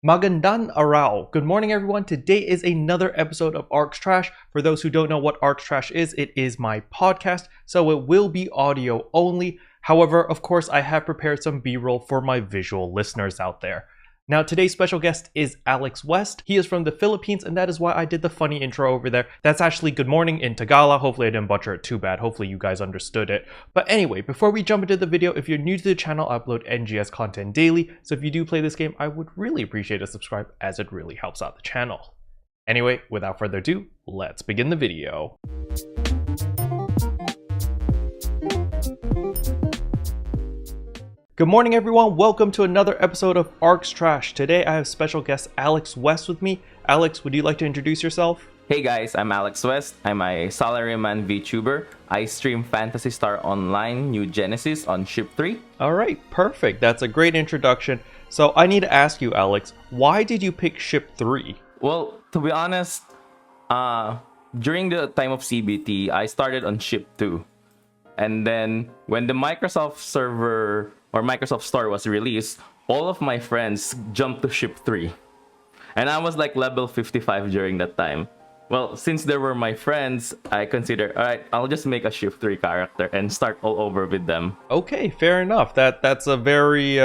Magandang araw. Good morning, everyone. Today is another episode of Arks Trash. For those who don't know what Arks Trash is, it is my podcast, so it will be audio only. However, of course, I have prepared some B-roll for my visual listeners out there. Now, today's special guest is Alex West. He is from the Philippines, and that is why I did the funny intro over there. That's actually good morning in Tagalog. Hopefully I didn't butcher it too bad. Hopefully you guys understood it. But anyway, before we jump into the video, if you're new to the channel, I upload NGS content daily. So if you do play this game, I would really appreciate a subscribe, as it really helps out the channel. Anyway, without further ado, let's begin the video. Good morning, everyone. Welcome to another episode of Arks Trash. Today I have special guest Alex West with me. Alex, would you like to introduce yourself? Hey guys, I'm Alex West. I'm a salaryman VTuber. I stream Phantasy Star Online New Genesis on Ship 3. All right, perfect. That's a great introduction. So I need to ask you, Alex, why did you pick Ship 3? Well, to be honest, during the time of CBT, I started on Ship 2. And then when the Microsoft server or Microsoft Store was released, all of my friends jumped to Ship 3. And I was like level 55 during that time. Well, since they were my friends, I considered, all right, I'll just make a Ship 3 character and start all over with them. Okay, fair enough. That's a very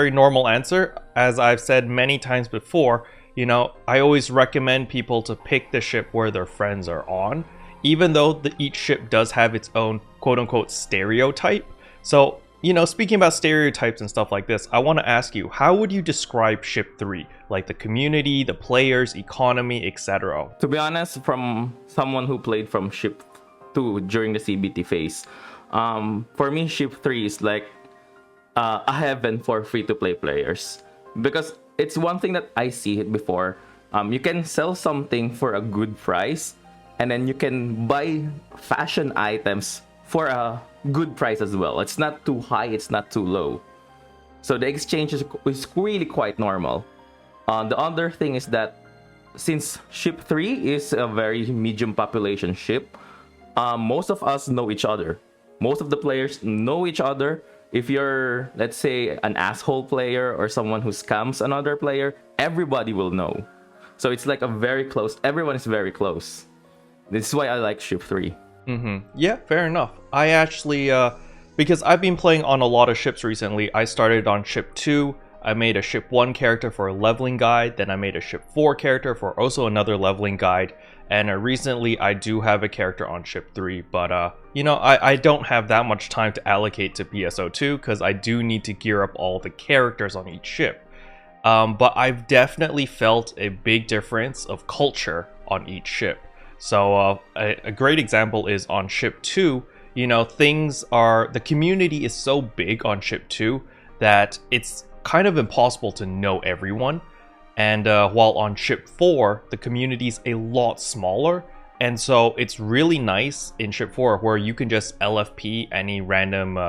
normal answer. As I've said many times before, I always recommend people to pick the ship where their friends are on, even though each ship does have its own quote-unquote stereotype. So, speaking about stereotypes and stuff like this, I want to ask you, how would you describe Ship 3? Like the community, the players, economy, etc. To be honest, from someone who played from Ship 2 during the CBT phase, for me, Ship 3 is like a heaven for free-to-play players. Because it's one thing that I see it before. You can sell something for a good price, and then you can buy fashion items for a good price as well. It's not too high, it's not too low. So the exchange is really quite normal. The other thing is that since Ship 3 is a very medium population ship, most of us know each other. Most of the players know each other. If you're, let's say, an asshole player or someone who scams another player, everybody will know. So it's like everyone is very close. This is why I like Ship 3. Yeah, fair enough. I actually, because I've been playing on a lot of ships recently, I started on Ship 2, I made a Ship 1 character for a leveling guide, then I made a Ship 4 character for also another leveling guide, and recently I do have a character on Ship 3, but I don't have that much time to allocate to PSO2, because I do need to gear up all the characters on each ship. But I've definitely felt a big difference of culture on each ship. So a great example is on Ship 2, the community is so big on Ship 2 that it's kind of impossible to know everyone. And while on Ship 4, the community is a lot smaller. And so it's really nice in Ship 4 where you can just LFP any random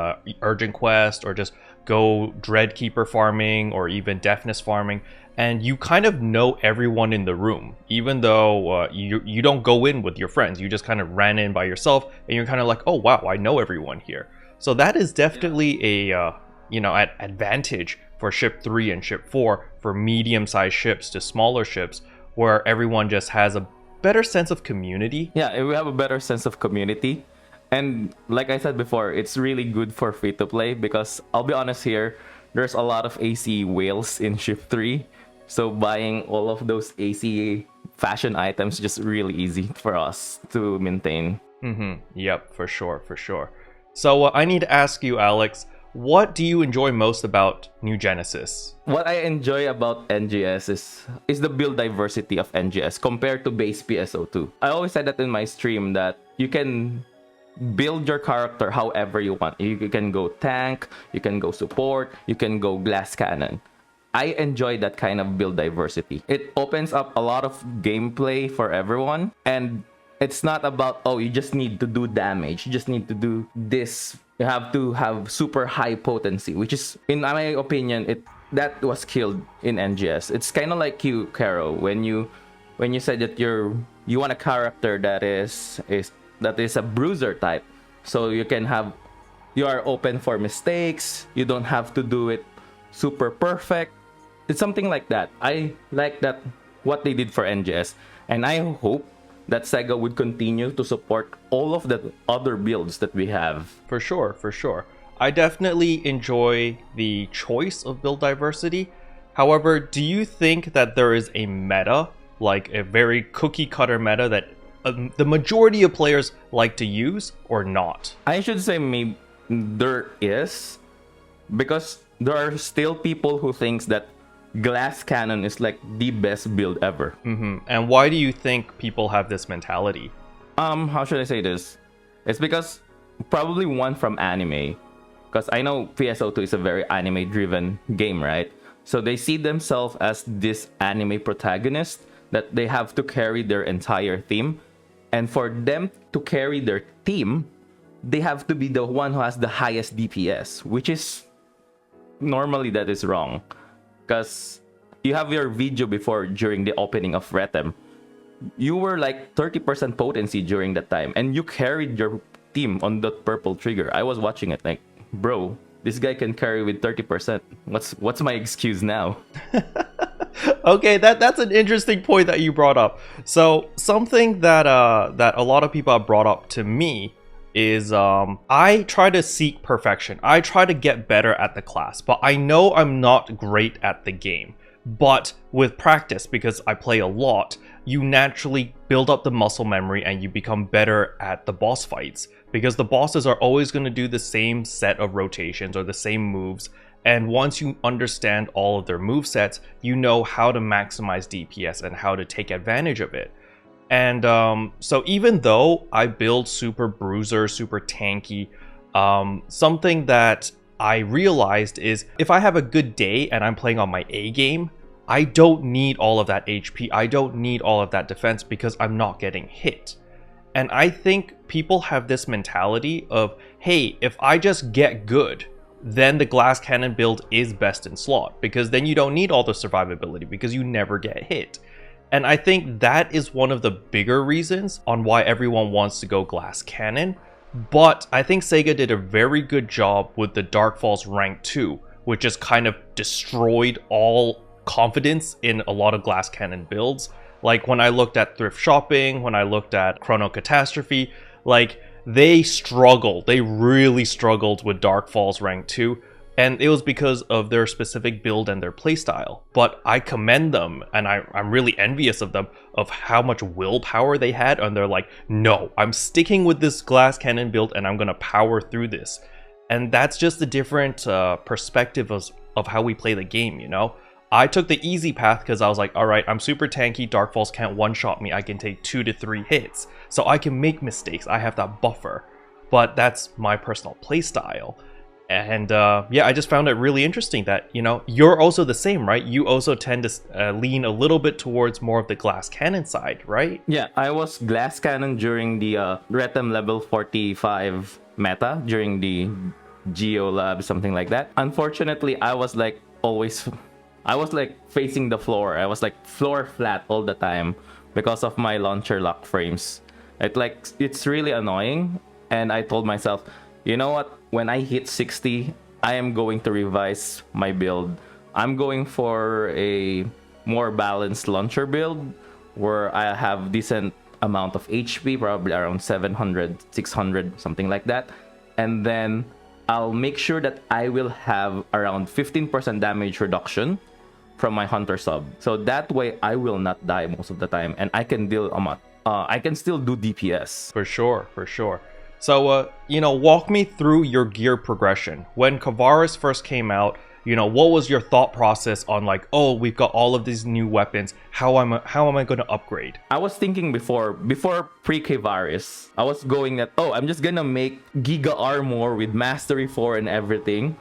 urgent quest or just go Dreadkeeper farming or even Deafness farming. And you kind of know everyone in the room, even though you don't go in with your friends. You just kind of ran in by yourself, and you're kind of like, oh wow, I know everyone here. So that is definitely a advantage for Ship 3 and Ship 4 for medium-sized ships to smaller ships, where everyone just has a better sense of community. Yeah, we have a better sense of community. And like I said before, it's really good for free-to-play because I'll be honest here, there's a lot of AC whales in Ship 3. So buying all of those AC fashion items is just really easy for us to maintain. Yep, for sure. So I need to ask you, Alex, what do you enjoy most about New Genesis? What I enjoy about NGS is the build diversity of NGS compared to base PSO2. I always said that in my stream that you can build your character however you want. You can go tank, you can go support, you can go glass cannon. I enjoy that kind of build diversity. It opens up a lot of gameplay for everyone, and it's not about, oh, you just need to do damage, you just need to do this. You have to have super high potency, which is, in my opinion, that was killed in NGS. It's kind of like you, Caro, when you said that you want a character that is a bruiser type, so you are open for mistakes. You don't have to do it super perfect. It's something like that. I like that what they did for NGS, and I hope that Sega would continue to support all of the other builds that we have. For sure, for sure. I definitely enjoy the choice of build diversity. However, do you think that there is a meta, like a very cookie cutter meta that the majority of players like to use, or not? I should say maybe there is, because there are still people who thinks that glass cannon is like the best build ever. And why do you think people have this mentality? How should I say this? It's because probably one from anime, because I know PSO2 is a very anime driven game, right? So they see themselves as this anime protagonist that they have to carry their entire team, and for them to carry their team, they have to be the one who has the highest DPS, which is normally that is wrong. Because you have your video before during the opening of Retem. You were like 30% potency during that time, and you carried your team on that purple trigger. I was watching it like, bro, this guy can carry with 30%. What's my excuse now? Okay, that's an interesting point that you brought up. So something that that a lot of people have brought up to me is I try to seek perfection. I try to get better at the class, but I know I'm not great at the game. But with practice, because I play a lot, you naturally build up the muscle memory and you become better at the boss fights, because the bosses are always going to do the same set of rotations or the same moves. And once you understand all of their movesets, you know how to maximize DPS and how to take advantage of it. And so even though I build super bruiser, super tanky, something that I realized is if I have a good day and I'm playing on my A game, I don't need all of that HP. I don't need all of that defense because I'm not getting hit. And I think people have this mentality of, hey, if I just get good, then the glass cannon build is best in slot, because then you don't need all the survivability because you never get hit. And I think that is one of the bigger reasons on why everyone wants to go glass cannon. But I think Sega did a very good job with the Falz Rank 2, which just kind of destroyed all confidence in a lot of glass cannon builds. Like when I looked at Thrift Shopping, when I looked at Chrono Catastrophe, like they struggled. They really struggled with Falz Rank 2. And it was because of their specific build and their playstyle. But I commend them, and I'm really envious of them, of how much willpower they had. And they're like, no, I'm sticking with this glass cannon build and I'm going to power through this. And that's just a different perspective of how we play the game, you know? I took the easy path because I was like, all right, I'm super tanky. Falz can't one-shot me. I can take 2 to 3 hits. So I can make mistakes. I have that buffer. But that's my personal playstyle. And yeah, I just found it really interesting that, you know, you're also the same, right? You also tend to lean a little bit towards more of the glass cannon side, right? Yeah, I was glass cannon during the Retem level 45 meta, during the Geo Lab, something like that. Unfortunately, I was like facing the floor. I was like floor flat all the time because of my launcher lock frames. It's really annoying. And I told myself, you know what? When I hit 60, I am going to revise my build. I'm going for a more balanced launcher build where I have decent amount of HP, probably around 700, 600, something like that. And then I'll make sure that I will have around 15% damage reduction from my hunter sub. So that way I will not die most of the time, and I can deal I can still do DPS. For sure, for sure. So, you know, walk me through your gear progression. When Kavaris first came out, you know, what was your thought process on like, oh, we've got all of these new weapons. How am I going to upgrade? I was thinking before pre-Kavaris, I was going that, oh, I'm just gonna make Giga Armor with Mastery 4 and everything.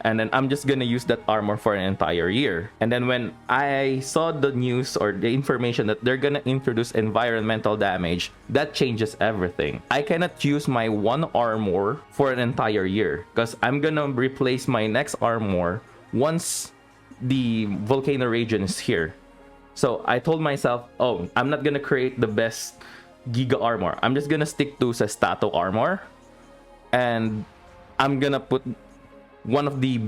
And then I'm just gonna use that armor for an entire year. And then when I saw the news or the information that they're gonna introduce environmental damage, that changes everything. I cannot use my one armor for an entire year because I'm gonna replace my next armor once the volcano region is here. So I told myself, oh, I'm not gonna create the best Giga Armor. I'm just gonna stick to Stato Armor, and I'm gonna put one of the,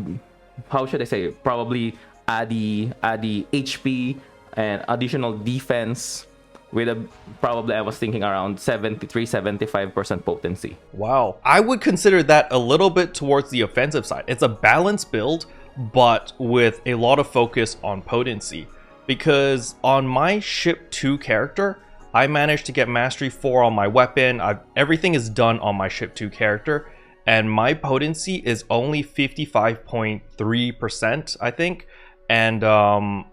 how should I say, probably ADI HP and additional defense with a probably I was thinking around 73-75% potency. Wow. I would consider that a little bit towards the offensive side. It's a balanced build, but with a lot of focus on potency. Because on my ship 2 character, I managed to get mastery 4 on my weapon. Everything is done on my ship 2 character, and my potency is only 55.3%, I think. And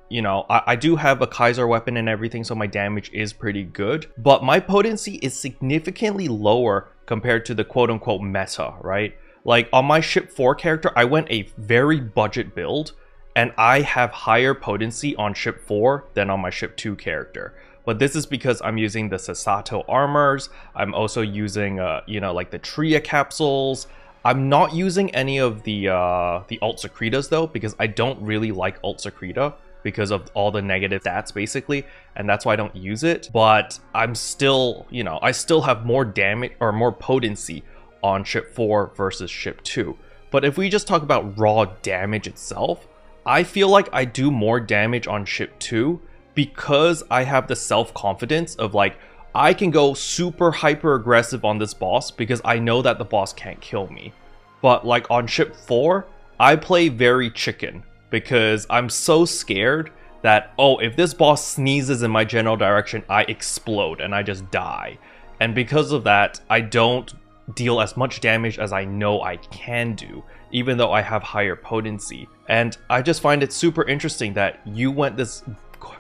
you know, I do have a Kaiser weapon and everything, so my damage is pretty good, but my potency is significantly lower compared to the quote-unquote meta, right? Like on my ship 4 character, I went a very budget build, and I have higher potency on ship 4 than on my ship 2 character. But this is because I'm using the Sasato armors. I'm also using you know, like the Tria capsules. I'm not using any of the alt secretas though, because I don't really like alt secreta because of all the negative stats basically, and that's why I don't use it. But I'm still, you know, I still have more damage or more potency on ship 4 versus ship 2. But if we just talk about raw damage itself, I feel like I do more damage on ship 2 because I have the self-confidence of like, I can go super hyper aggressive on this boss because I know that the boss can't kill me. But like on ship 4, I play very chicken because I'm so scared that, oh, if this boss sneezes in my general direction, I explode and I just die. And because of that, I don't deal as much damage as I know I can do, even though I have higher potency. And I just find it super interesting that you went this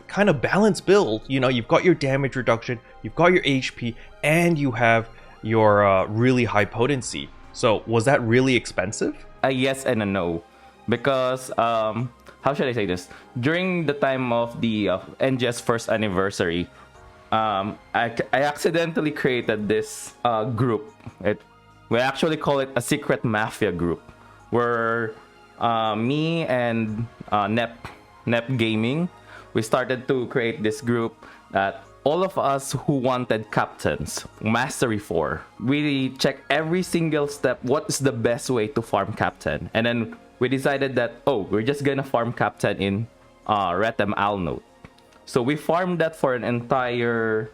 kind of balanced build. You know, you've got your damage reduction, you've got your HP, and you have your really high potency. So was that really expensive? A yes and a no, because how should I say this? During the time of the NGS first anniversary, I accidentally created this group. We actually call it a secret mafia group, where me and Nep Gaming, we started to create this group that all of us who wanted captains, mastery 4, we check every single step, what is the best way to farm captain. And then we decided that, oh, we're just gonna farm captain in Retem Alnote. So we farmed that for an entire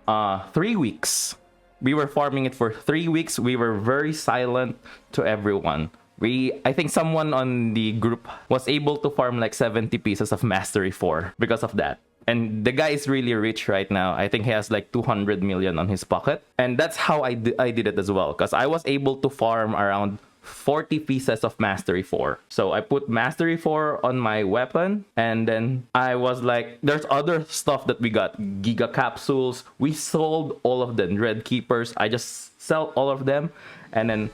3 weeks. We were farming it for 3 weeks. We were very silent to everyone. I think someone on the group was able to farm like 70 pieces of mastery 4 because of that. And the guy is really rich right now. I think he has like 200 million on his pocket. And that's how I did it as well, because I was able to farm around 40 pieces of mastery 4. So I put mastery 4 on my weapon, and then I was like, there's other stuff that we got. Giga capsules. We sold all of them. Red keepers. I just sell all of them. And then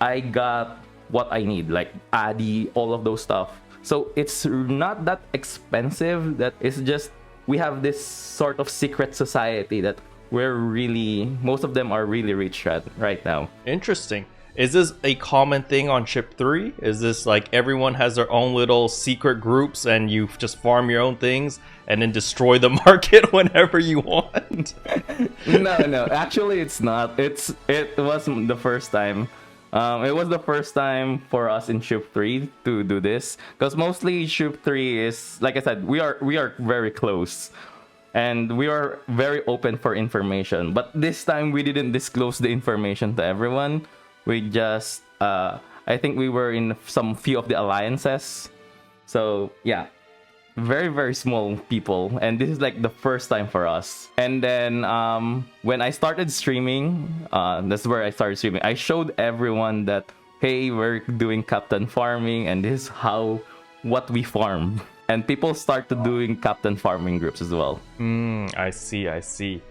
I got what I need, like ADI, all of those stuff. So it's not that expensive. That it's just, we have this sort of secret society that most of them are really rich right now. Interesting. Is this a common thing on ship 3? Is this like everyone has their own little secret groups and you just farm your own things and then destroy the market whenever you want? No, actually it's not. It wasn't the first time. It was the first time for us in ship 3 to do this, because mostly ship 3 is, like I said, we are very close and we are very open for information. But this time we didn't disclose the information to everyone. We just I think we were in some few of the alliances. So yeah, very, very small people, and this is like the first time for us. And then when I started streaming, that's where I started streaming, I showed everyone that, hey, we're doing captain farming and this is what we farm. And people started doing captain farming groups as well. I see.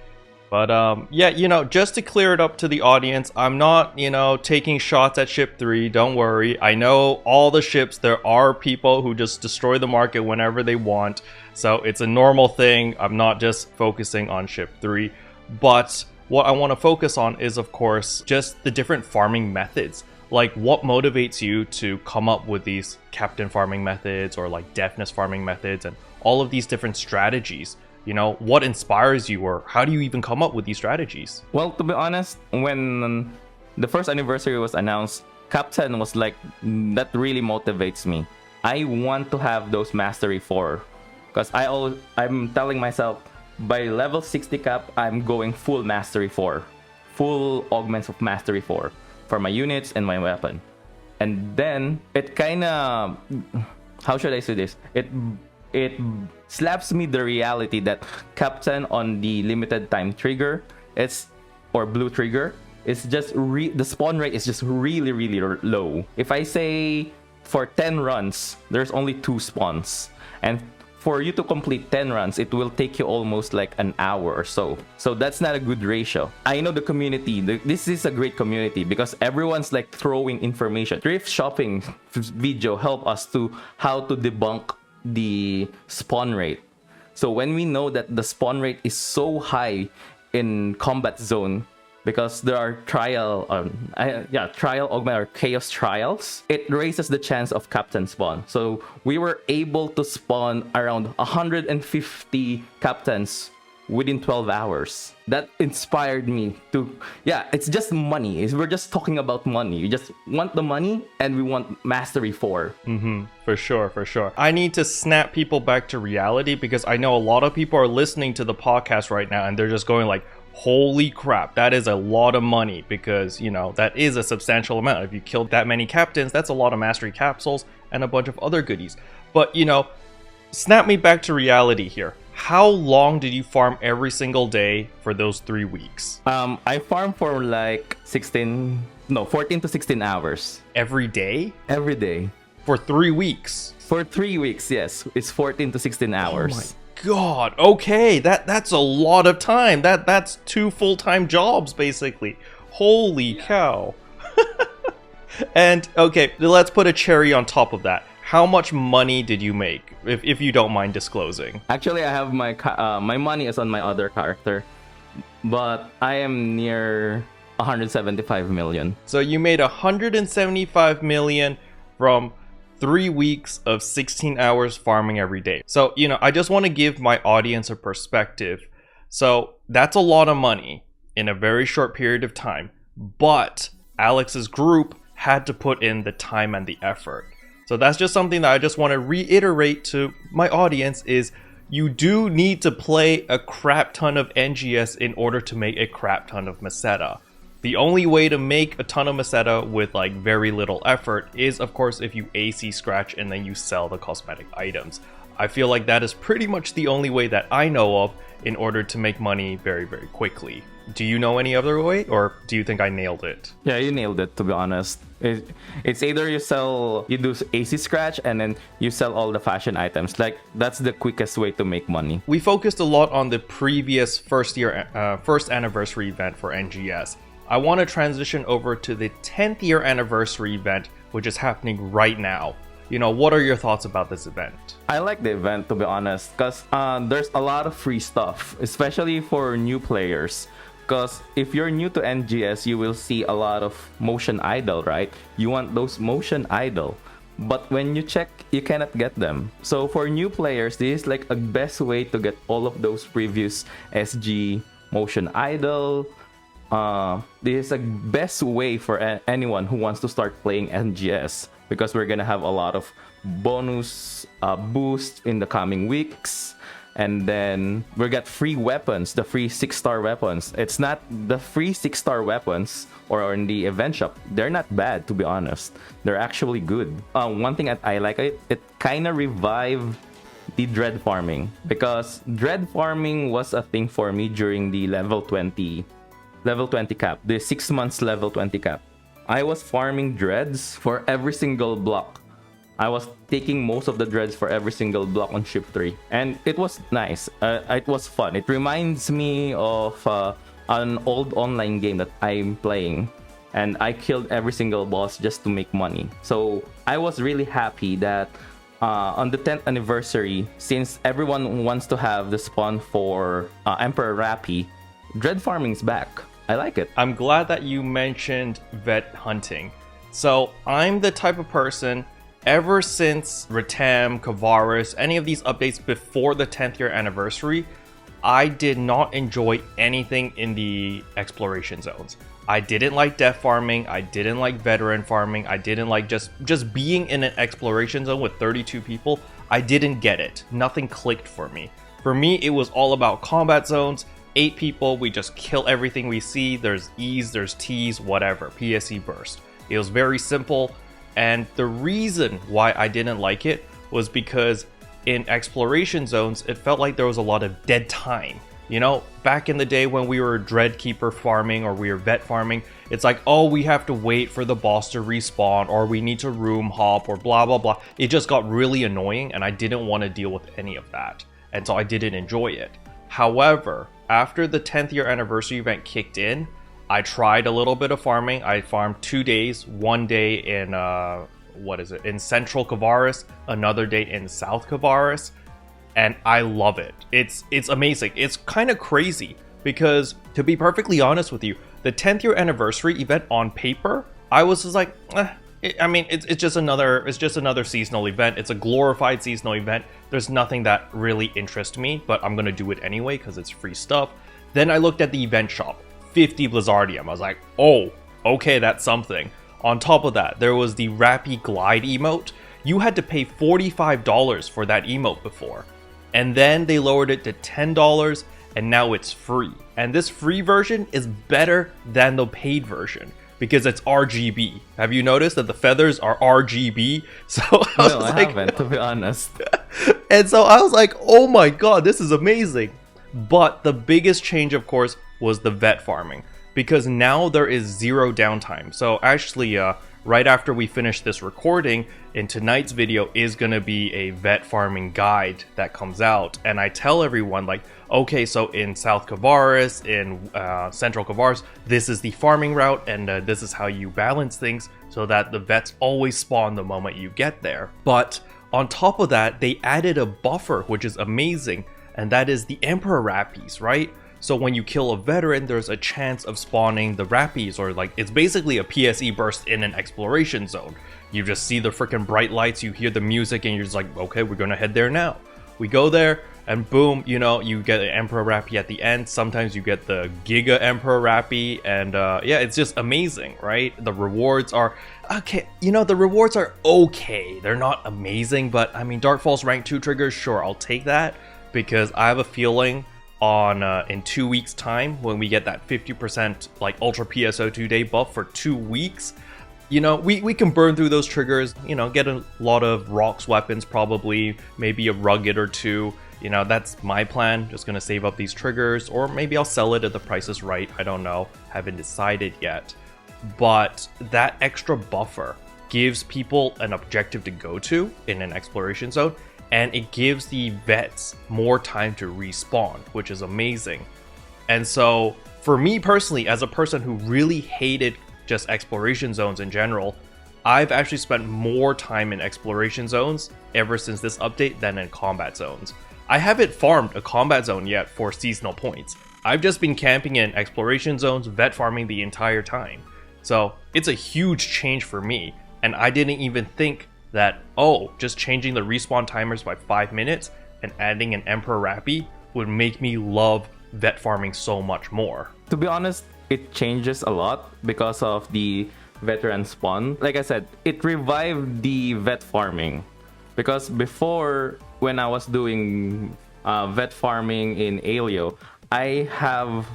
But yeah, you know, just to clear it up to the audience, I'm not, you know, taking shots at ship 3. Don't worry. I know all the ships, there are people who just destroy the market whenever they want. So it's a normal thing. I'm not just focusing on ship 3. But what I want to focus on is, of course, just the different farming methods. Like, what motivates you to come up with these captain farming methods or like deafness farming methods and all of these different strategies? You know, what inspires you, or how do you even come up with these strategies? Well, to be honest, when the first anniversary was announced, Captain was like, that really motivates me. I want to have those mastery 4 because I'm telling myself by level 60 cap I'm going full mastery 4, full augments of mastery 4 for my units and my weapon. And then it kind of, how should I say this? It slaps me the reality that Captain on the limited time trigger, or blue trigger, it's just the spawn rate is just really low. If I say for 10 runs, there's only 2 spawns, and for you to complete 10 runs, it will take you almost like an hour or so. So that's not a good ratio. I know the community, this is a great community because everyone's like throwing information. Thrift shopping video help us to how to debunk the spawn rate. So when we know that the spawn rate is so high in combat zone, because there are trial augment or chaos trials, it raises the chance of captain spawn. So we were able to spawn around 150 captains within 12 hours. That inspired me to, it's just money. We're just talking about money. You just want the money and we want mastery 4. For sure. I need to snap people back to reality because I know a lot of people are listening to the podcast right now and they're just going like, holy crap, that is a lot of money, because that is a substantial amount. If you killed that many captains, that's a lot of mastery capsules and a bunch of other goodies. But snap me back to reality here. How long did you farm every single day for those 3 weeks? I farm for like 14 to 16 hours. Every day? Every day. For 3 weeks? For 3 weeks, yes. It's 14 to 16 hours. Oh my God, okay, that's a lot of time. That's 2 full-time jobs basically. Holy cow. And okay, let's put a cherry on top of that. How much money did you make, if you don't mind disclosing? Actually, I have my money is on my other character, but I am near 175 million. So you made 175 million from 3 weeks of 16 hours farming every day. So, I just want to give my audience a perspective. So that's a lot of money in a very short period of time, but Alex's group had to put in the time and the effort. So that's just something that I just want to reiterate to my audience is you do need to play a crap ton of NGS in order to make a crap ton of Meseta. The only way to make a ton of Meseta with like very little effort is of course if you AC scratch and then you sell the cosmetic items. I feel like that is pretty much the only way that I know of in order to make money very quickly. Do you know any other way, or do you think I nailed it? Yeah, you nailed it, to be honest. It's either you do AC scratch and then you sell all the fashion items. Like, that's the quickest way to make money. We focused a lot on the previous first anniversary event for NGS. I want to transition over to the 10th year anniversary event, which is happening right now. What are your thoughts about this event? I like the event, to be honest, because there's a lot of free stuff, especially for new players. Because if you're new to NGS, you will see a lot of motion idol, right? You want those motion idol. But when you check, you cannot get them. So for new players, this is like a best way to get all of those previous SG motion idol. This is a best way for anyone who wants to start playing NGS, because we're gonna have a lot of bonus boosts in the coming weeks. And then we got free weapons, the free 6-star weapons. It's not the free 6-star weapons or in the event shop. They're not bad, to be honest. They're actually good. One thing that I like, it kind of revived the dread farming, because dread farming was a thing for me during the level 20 cap, the 6 months level 20 cap. I was farming dreads for every single block. I was taking most of the dreads for every single block on ship 3, and it was nice. It was fun. It reminds me of an old online game that I'm playing, and I killed every single boss just to make money. So I was really happy that on the 10th anniversary, since everyone wants to have the spawn for Emperor Rappy, dread farming's back. I like it. I'm glad that you mentioned vet hunting. So I'm the type of person, ever since Retem, Kavaris, any of these updates before the 10th year anniversary, I did not enjoy anything in the exploration zones. I didn't like death farming, I didn't like veteran farming, I didn't like just being in an exploration zone with 32 people. I didn't get it. Nothing clicked for me. For me, it was all about combat zones. 8 people, we just kill everything we see. There's E's, there's T's, whatever. PSE burst. It was very simple. And the reason why I didn't like it was because in exploration zones, it felt like there was a lot of dead time. You know, back in the day when we were Dreadkeeper farming or we were vet farming, it's like, oh, we have to wait for the boss to respawn or we need to room hop or blah, blah, blah. It just got really annoying and I didn't want to deal with any of that. And so I didn't enjoy it. However, after the 10th year anniversary event kicked in, I tried a little bit of farming. I farmed 2 days, 1 day in, in Central Kavaris, another day in South Kavaris. And I love it. It's amazing. It's kind of crazy because, to be perfectly honest with you, the 10th year anniversary event on paper, I was just like, it's just another seasonal event. It's a glorified seasonal event. There's nothing that really interests me, but I'm gonna do it anyway because it's free stuff. Then I looked at the event shop, 50 Blizzardium. I was like, oh, okay, that's something. On top of that, there was the Rappy Glide emote. You had to pay $45 for that emote before. And then they lowered it to $10 and now it's free. And this free version is better than the paid version because it's RGB. Have you noticed that the feathers are RGB? So I haven't, to be honest. And so I was like, oh my god, this is amazing. But the biggest change, of course, was the vet farming because now there is 0 downtime. So actually, right after we finish this recording, in tonight's video is going to be a vet farming guide that comes out. And I tell everyone like, okay, so in South Kavaris, in Central Kavaris, this is the farming route and this is how you balance things so that the vets always spawn the moment you get there. But on top of that, they added a buffer, which is amazing. And that is the Emperor Rappies, right? So when you kill a veteran, there's a chance of spawning the Rappies, or like, it's basically a PSE burst in an exploration zone. You just see the freaking bright lights, you hear the music, and you're just like, okay, we're gonna head there now. We go there, and boom, you know, you get an Emperor Rappy at the end. Sometimes you get the Giga Emperor Rappy, and yeah, it's just amazing, right? The rewards are, okay, you know, the rewards are okay. They're not amazing, but I mean, Falz Rank 2 triggers, sure, I'll take that, because I have a feeling on in 2 weeks time when we get that 50% like Ultra PSO2 day buff for 2 weeks, you know, we can burn through those triggers, you know, get a lot of rocks weapons, probably maybe a rugged or 2, you know, that's my plan. Just gonna save up these triggers, or maybe I'll sell it if the price is right. I don't know, haven't decided yet. But that extra buffer gives people an objective to go to in an exploration zone, and it gives the vets more time to respawn, which is amazing. And so, for me personally, as a person who really hated just exploration zones in general, I've actually spent more time in exploration zones ever since this update than in combat zones. I haven't farmed a combat zone yet for seasonal points. I've just been camping in exploration zones, vet farming the entire time. So, it's a huge change for me, and I didn't even think that, oh, just changing the respawn timers by 5 minutes and adding an Emperor Rappy would make me love vet farming so much more. To be honest, it changes a lot because of the veteran spawn. Like I said, it revived the vet farming. Because before, when I was doing vet farming in Alio, I have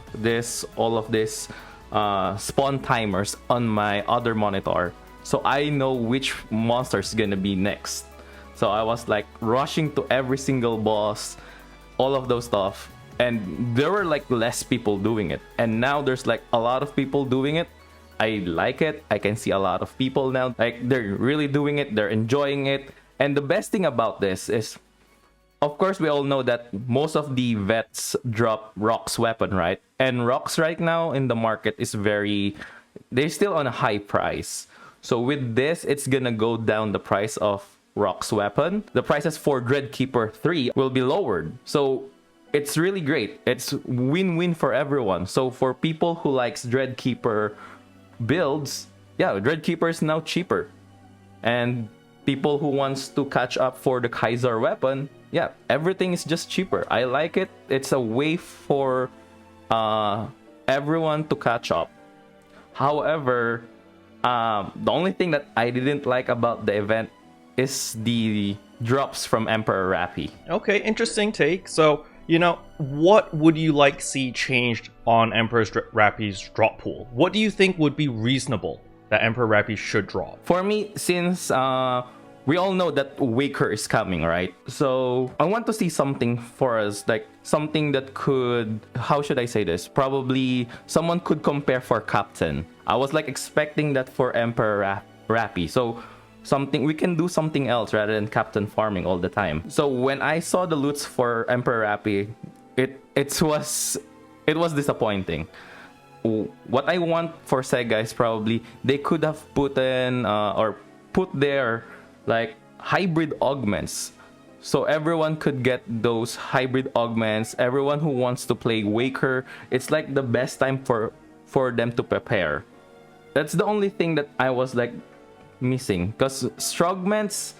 all of this spawn timers on my other monitor. So I know which monster is gonna be next. So I was like rushing to every single boss, all of those stuff. And there were like less people doing it. And now there's like a lot of people doing it. I like it. I can see a lot of people now. Like they're really doing it. They're enjoying it. And the best thing about this is, of course, we all know that most of the vets drop Rocks weapon, right? And Rocks right now in the market is they're still on a high price. So with this, it's gonna go down the price of Rock's weapon. The prices for Dreadkeeper 3 will be lowered. So it's really great. It's win-win for everyone. So for people who likes Dreadkeeper builds, yeah, Dreadkeeper is now cheaper. And people who wants to catch up for the Kaiser weapon, yeah, everything is just cheaper. I like it. It's a way for everyone to catch up. However, the only thing that I didn't like about the event is the drops from Emperor Rappy. Okay, interesting take. So, what would you like see changed on Emperor Rappy's drop pool? What do you think would be reasonable that Emperor Rappy should drop? For me, since we all know that Waker is coming, right? So I want to see something for us, like something that could, how should I say this? Probably someone could compare for Captain. I was like expecting that for Emperor Rappy. So we can do something else rather than Captain farming all the time. So when I saw the loots for Emperor Rappy, it was disappointing. What I want for Sega is probably they could have put in or put their like hybrid augments, so everyone could get those hybrid augments. Everyone who wants to play Waker, it's like the best time for them to prepare. That's the only thing that I was like missing, because Strogments,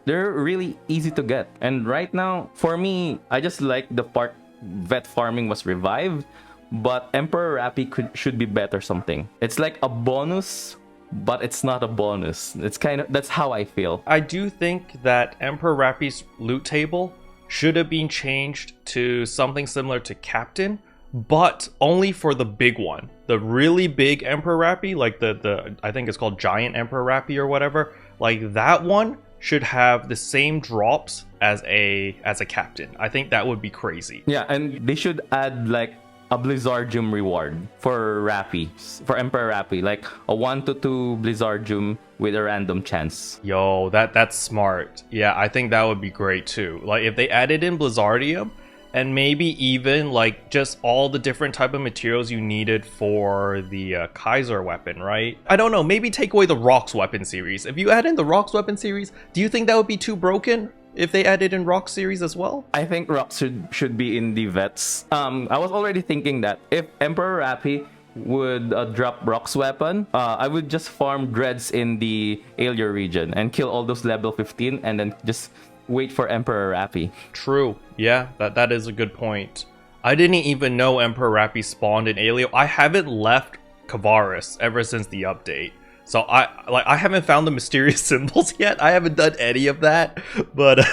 they're really easy to get. And right now, for me, I just like the part vet farming was revived, but Emperor Rappy should be better something. It's like a bonus, but it's not a bonus. It's that's how I feel. I do think that Emperor Rappy's loot table should have been changed to something similar to Captain, but only for the big one. The really big Emperor Rappy, like the I think it's called Giant Emperor Rappy or whatever, like that one should have the same drops as a Captain. I think that would be crazy. Yeah, and they should add like a Blizzardium reward for Rappy, for Emperor Rappy, like a 1 to 2 Blizzardium with a random chance. Yo, that's smart. Yeah, I think that would be great too. Like if they added in Blizzardium, and maybe even like just all the different type of materials you needed for the Kaiser weapon, right? I don't know, maybe take away the Rocks weapon series. If you add in the Rocks weapon series, do you think that would be too broken? If they added in Rock series as well? I think Rock should be in the vets. I was already thinking that if Emperor Rappy would drop Rock's weapon, I would just farm Dreads in the Aelio region and kill all those level 15 and then just wait for Emperor Rappy. True. Yeah, that is a good point. I didn't even know Emperor Rappy spawned in Aelio. I haven't left Kavaris ever since the update. So I haven't found the mysterious symbols yet. I haven't done any of that, but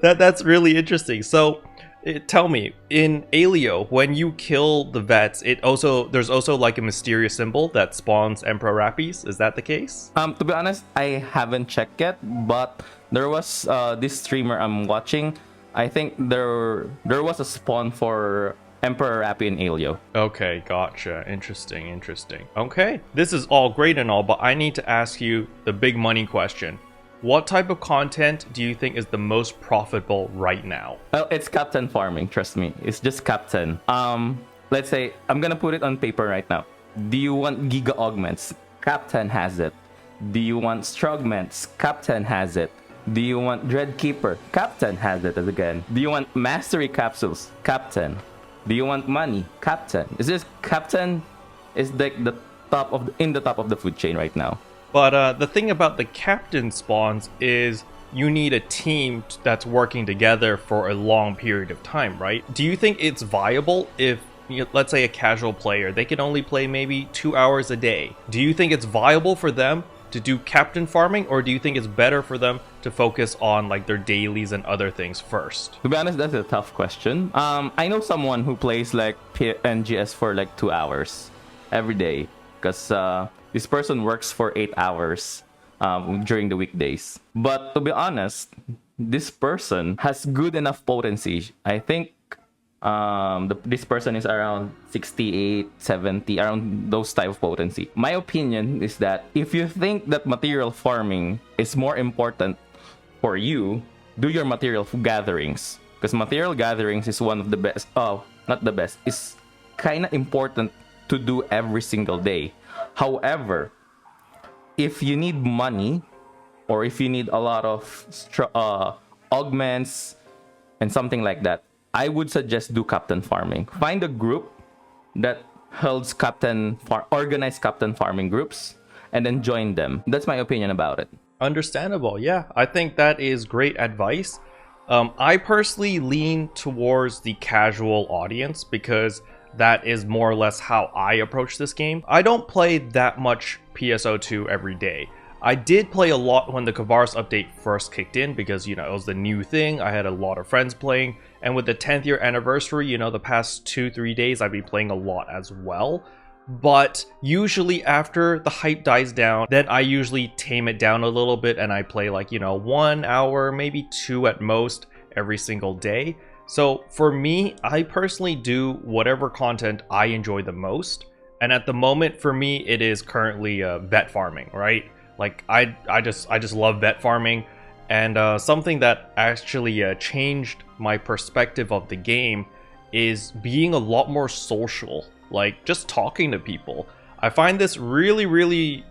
that's really interesting. So tell me, in Aelio, when you kill the vets, there's also like a mysterious symbol that spawns Emperor Rappies. Is that the case? To be honest, I haven't checked yet, but there was this streamer I'm watching. I think there was a spawn for Emperor Rappy and Aelio. Okay, gotcha. Interesting. Okay, this is all great and all, but I need to ask you the big money question. What type of content do you think is the most profitable right now? Well, it's Captain farming, trust me. It's just Captain. Let's say, I'm gonna put it on paper right now. Do you want Giga Augments? Captain has it. Do you want Strogments? Captain has it. Do you want Dreadkeeper? Captain has it again. Do you want Mastery Capsules? Captain. Do you want money? Captain. Is this Captain is like the top of the food chain right now. But the thing about the Captain spawns is you need a team that's working together for a long period of time, right? Do you think it's viable if, let's say a casual player, they can only play maybe 2 hours a day? Do you think it's viable for them to do Captain farming, or do you think it's better for them to focus on like their dailies and other things first? To be honest, that's a tough question. I know someone who plays like NGS for like 2 hours every day, because this person works for 8 hours during the weekdays. But to be honest, this person has good enough potency. I think this person is around 68, 70, around those type of potency. My opinion is that if you think that material farming is more important for you, do your material gatherings. Because material gatherings is one of the best, not the best, is kind of important to do every single day. However, if you need money, or if you need a lot of augments and something like that, I would suggest do Captain farming. Find a group that holds organized Captain farming groups, and then join them. That's my opinion about it. Understandable, yeah. I think that is great advice. I personally lean towards the casual audience because that is more or less how I approach this game. I don't play that much PSO2 every day. I did play a lot when the Kavaris update first kicked in because, it was the new thing. I had a lot of friends playing, and with the 10th year anniversary, the past 2-3 days, I've been playing a lot as well. But usually after the hype dies down, then I usually tame it down a little bit and I play like, 1 hour, maybe 2 at most every single day. So for me, I personally do whatever content I enjoy the most. And at the moment, for me, it is currently vet farming, right? Like I just love vet farming. And something that actually changed my perspective of the game is being a lot more social. Like just talking to people. I find this really, really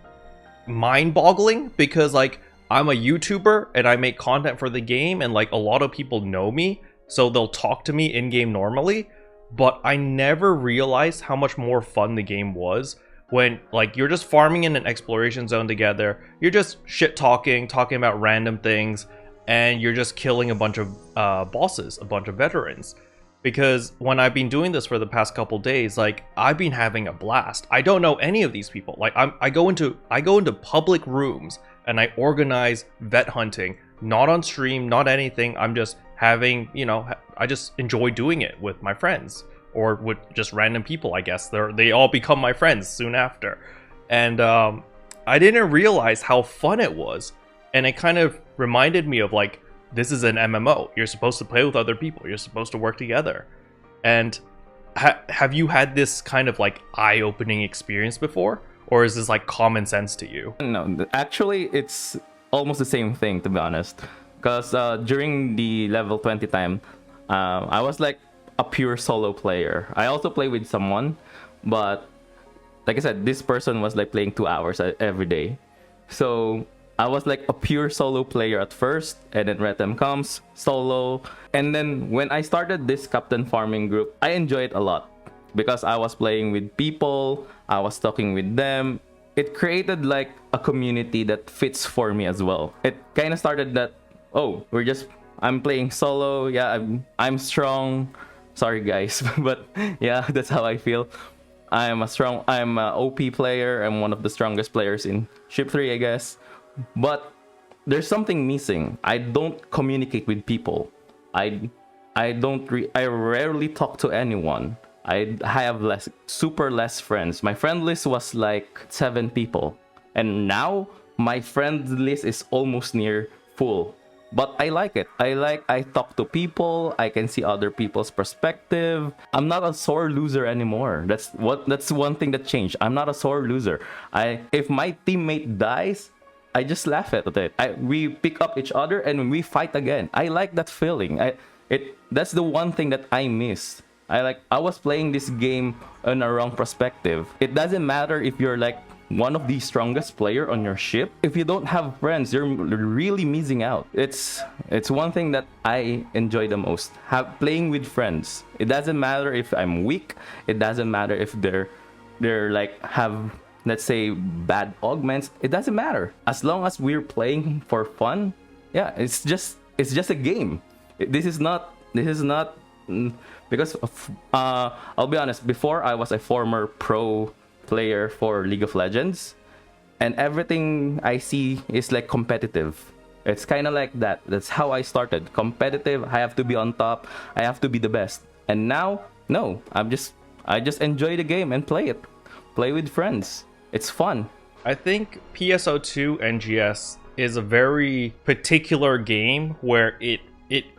mind-boggling because like I'm a YouTuber and I make content for the game and like a lot of people know me, so they'll talk to me in-game normally, but I never realized how much more fun the game was when like you're just farming in an exploration zone together, you're just talking about random things, and you're just killing a bunch of bosses, a bunch of veterans. Because when I've been doing this for the past couple days, like I've been having a blast. I don't know any of these people. Like I go into public rooms and I organize vet hunting, not on stream, not anything. I'm just having, I just enjoy doing it with my friends or with just random people. I guess they all become my friends soon after. And I didn't realize how fun it was, and it kind of reminded me of like, this is an MMO. You're supposed to play with other people. You're supposed to work together. And have you had this kind of like eye-opening experience before? Or is this like common sense to you? No, actually, it's almost the same thing, to be honest. Because during the level 20 time, I was like a pure solo player. I also play with someone, but like I said, this person was like playing 2 hours every day. So I was like a pure solo player at first, and then Retem comes, solo. And then when I started this captain farming group, I enjoyed it a lot because I was playing with people, I was talking with them. It created like a community that fits for me as well. It kind of started that, I'm playing solo, yeah, I'm strong. Sorry guys, but yeah, that's how I feel. I'm an OP player, I'm one of the strongest players in Ship 3, I guess. But there's something missing. I don't communicate with people. I rarely talk to anyone. I have super less friends. My friend list was like 7 people, and now my friend list is almost near full. But I like it. I talk to people. I can see other people's perspective. I'm not a sore loser anymore. That's one thing that changed. I'm not a sore loser. If my teammate dies, I just laugh at it. We pick up each other and we fight again. I like that feeling. That's the one thing that I miss. I was playing this game on a wrong perspective. It doesn't matter if you're like one of the strongest player on your ship. If you don't have friends, you're really missing out. It's one thing that I enjoy the most. Playing with friends. It doesn't matter if I'm weak. It doesn't matter if they're like have, let's say, bad augments. It doesn't matter as long as we're playing for fun. Yeah, it's just a game. This is not because I'll be honest, before I was a former pro player for League of Legends, and everything I see is like competitive. It's kind of like that. That's how I started. Competitive. I have to be on top. I have to be the best. And now, no, I just enjoy the game and play it. Play with friends. It's fun. I think PSO2 NGS is a very particular game where it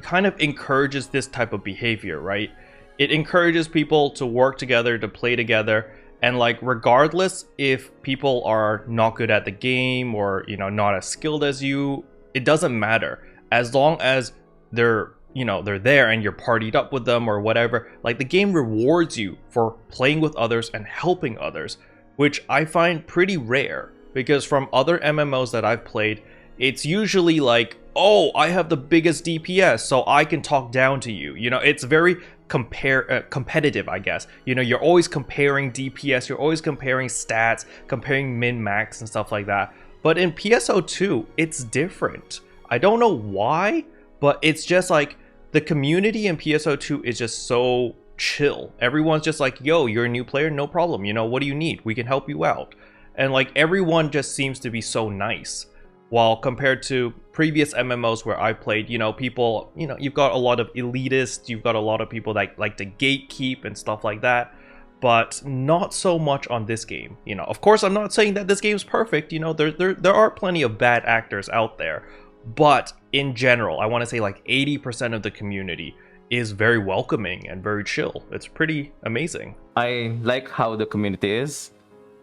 kind of encourages this type of behavior, right? It encourages people to work together, to play together, and like regardless if people are not good at the game or not as skilled as you, it doesn't matter. As long as they're there and you're partied up with them or whatever, like the game rewards you for playing with others and helping others, which I find pretty rare, because from other MMOs that I've played, it's usually like, oh, I have the biggest DPS, so I can talk down to you. It's very competitive, I guess. You're always comparing DPS, you're always comparing stats, comparing min-max and stuff like that. But in PSO2, it's different. I don't know why, but it's just like the community in PSO2 is just so chill. Everyone's just like, yo, you're a new player, no problem, you know, what do you need, we can help you out. And like everyone just seems to be so nice, while compared to previous MMOs where I played, you know, people, you know, you've got a lot of elitists, you've got a lot of people that like to gatekeep and stuff like that, but not so much on this game. You know, of course, I'm not saying that this game's perfect, you know, there are plenty of bad actors out there, but in general, I want to say like 80% of the community is very welcoming and very chill. It's pretty amazing. I like how the community is.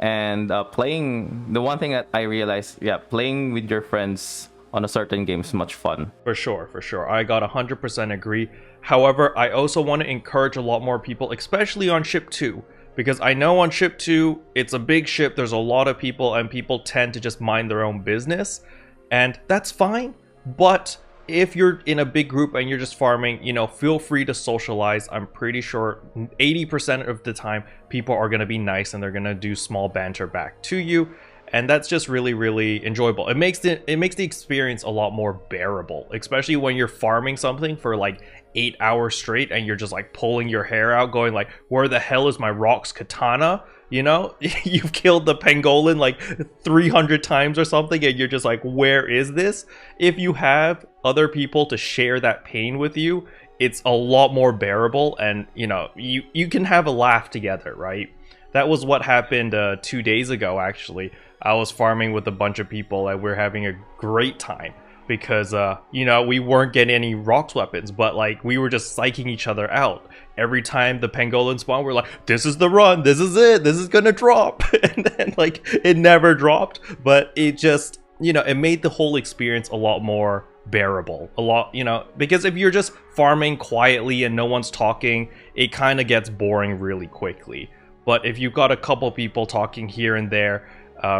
And playing, the one thing that I realized, yeah, playing with your friends on a certain game is much fun. For sure, for sure. I got 100% agree. However, I also want to encourage a lot more people, especially on ship 2. Because I know on ship 2, it's a big ship, there's a lot of people, and people tend to just mind their own business. And that's fine, but if you're in a big group and you're just farming, you know, feel free to socialize. I'm pretty sure 80% of the time people are going to be nice and they're going to do small banter back to you, and that's just really, really enjoyable. It makes the experience a lot more bearable, especially when you're farming something for like 8 hours straight and you're just like pulling your hair out going like, where the hell is my rocks katana? You know, you've killed the pangolin like 300 times or something and you're just like, where is this? If you have other people to share that pain with you, it's a lot more bearable, and you know, you can have a laugh together, right? That was what happened 2 days ago, actually. I was farming with a bunch of people and we're having a great time because, you know, we weren't getting any rocks weapons, but like we were just psyching each other out. Every time the pangolin spawned, we're like, this is the run, this is it, this is gonna drop. And then like it never dropped, but it just, you know, it made the whole experience a lot more bearable. A lot, you know, because if you're just farming quietly and no one's talking, it kind of gets boring really quickly. But if you've got a couple people talking here and there,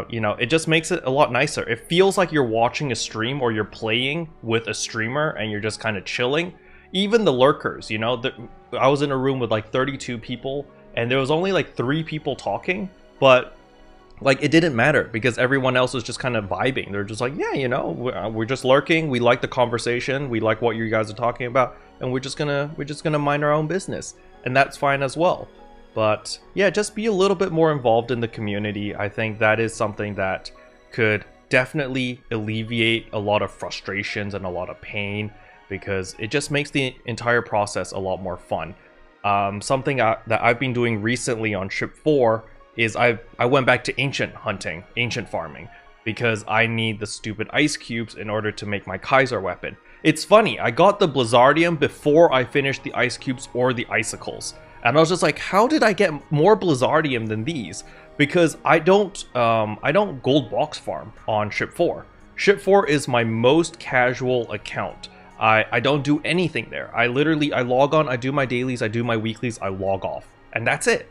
you know, it just makes it a lot nicer. It feels like you're watching a stream or you're playing with a streamer and you're just kind of chilling. Even the lurkers, you know, I was in a room with like 32 people and there was only like 3 people talking, but like it didn't matter because everyone else was just kind of vibing. They're just like, yeah, you know, we're just lurking, we like the conversation, we like what you guys are talking about, and we're just gonna mind our own business, and that's fine as well. But yeah, just be a little bit more involved in the community. I think that is something that could definitely alleviate a lot of frustrations and a lot of pain, because it just makes the entire process a lot more fun. Something that I've been doing recently on ship 4 is I went back to ancient hunting, ancient farming, because I need the stupid ice cubes in order to make my Kaiser weapon. It's funny, I got the Blizzardium before I finished the ice cubes or the icicles. And I was just like, how did I get more Blizzardium than these? Because I don't gold box farm on ship 4. Ship 4 is my most casual account. I don't do anything there. I log on, I do my dailies, I do my weeklies, I log off. And that's it.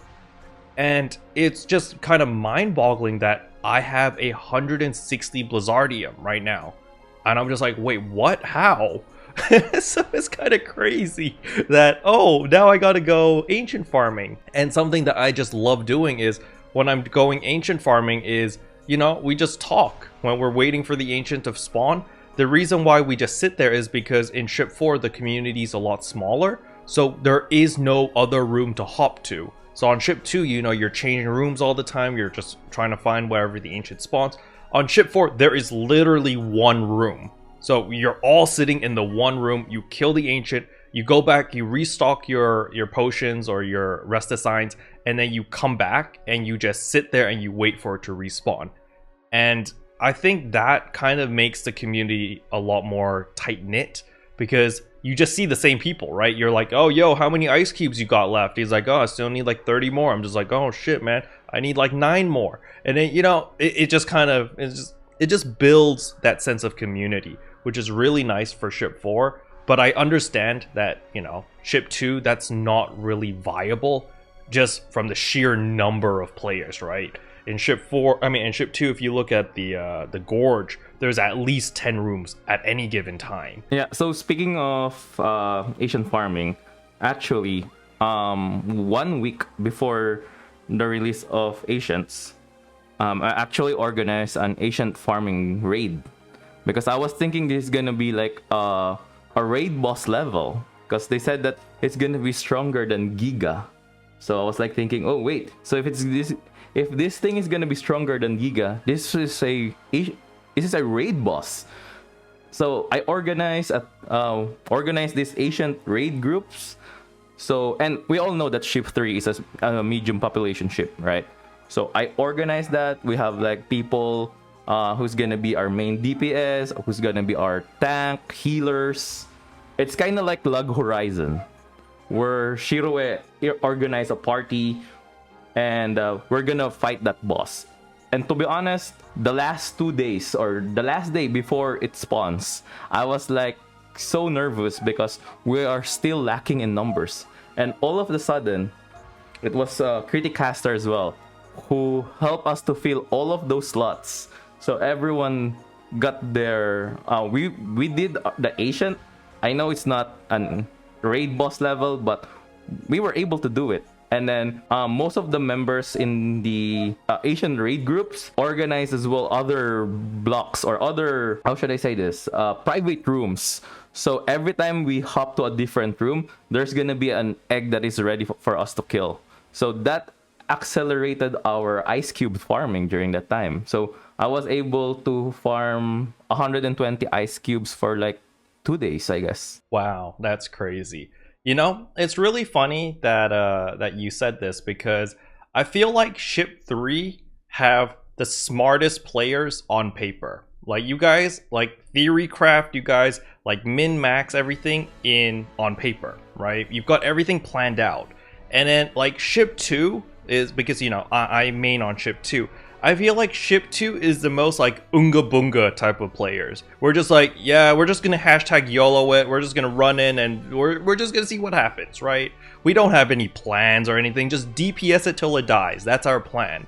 And it's just kind of mind-boggling that I have 160 Blizzardium right now. And I'm just like, wait, what? How? So it's kind of crazy that, oh, now I gotta go ancient farming. And something that I just love doing is, when I'm going ancient farming is, you know, we just talk when we're waiting for the ancient to spawn. The reason why we just sit there is because in ship 4 the community is a lot smaller, so there is no other room to hop to. So on ship 2, you know, you're changing rooms all the time, you're just trying to find wherever the ancient spawns. On ship 4, there is literally one room. So you're all sitting in the one room, you kill the ancient, you go back, you restock your potions or your rest assigns, and then you come back and you just sit there and you wait for it to respawn. And I think that kind of makes the community a lot more tight-knit, because you just see the same people, right? You're like, oh, yo, how many ice cubes you got left? He's like, oh, I still need like 30 more. I'm just like, oh, shit, man, I need like 9 more. And then, you know, it just kind of, it just builds that sense of community, which is really nice for ship 4. But I understand that, you know, ship 2, that's not really viable just from the sheer number of players, right? In ship 4, I mean, in ship 2, if you look at the gorge, there's at least 10 rooms at any given time. Yeah, so speaking of Asian farming, actually, 1 week before the release of Asians, I actually organized an Asian farming raid, because I was thinking this is gonna be like a a raid boss level, because they said that it's gonna be stronger than Giga. So I was like thinking, oh wait, so if this thing is gonna be stronger than Giga, this is a raid boss. So I organized these ancient raid groups. So, and we all know that ship 3 is a medium population ship, right? So I organized that. We have like people who's gonna be our main DPS, who's gonna be our tank, healers. It's kind of like Lug Horizon, where Shiroe organized a party, and we're gonna fight that boss. And to be honest, the last 2 days, or the last day before it spawns, I was like so nervous because we are still lacking in numbers. And all of a sudden, it was Criticaster as well, who helped us to fill all of those slots. So everyone got their... we did the Ancient. I know it's not an raid boss level, but we were able to do it. And then most of the members in the Asian raid groups organize as well other blocks or other, how should I say this, private rooms. So every time we hop to a different room, there's gonna be an egg that is ready for us to kill. So that accelerated our ice cube farming during that time. So I was able to farm 120 ice cubes for like 2 days, I guess. Wow, that's crazy. You know, it's really funny that that you said this, because I feel like Ship 3 have the smartest players on paper. Like, you guys, like, theory craft, you guys, like, min-max everything on paper, right? You've got everything planned out. And then, like, Ship 2 is, because, you know, I main on Ship 2. I feel like Ship 2 is the most like Unga bunga type of players. We're just like, yeah, we're just gonna hashtag YOLO it, we're just gonna run in and we're just gonna see what happens, right? We don't have any plans or anything, just DPS it till it dies. That's our plan.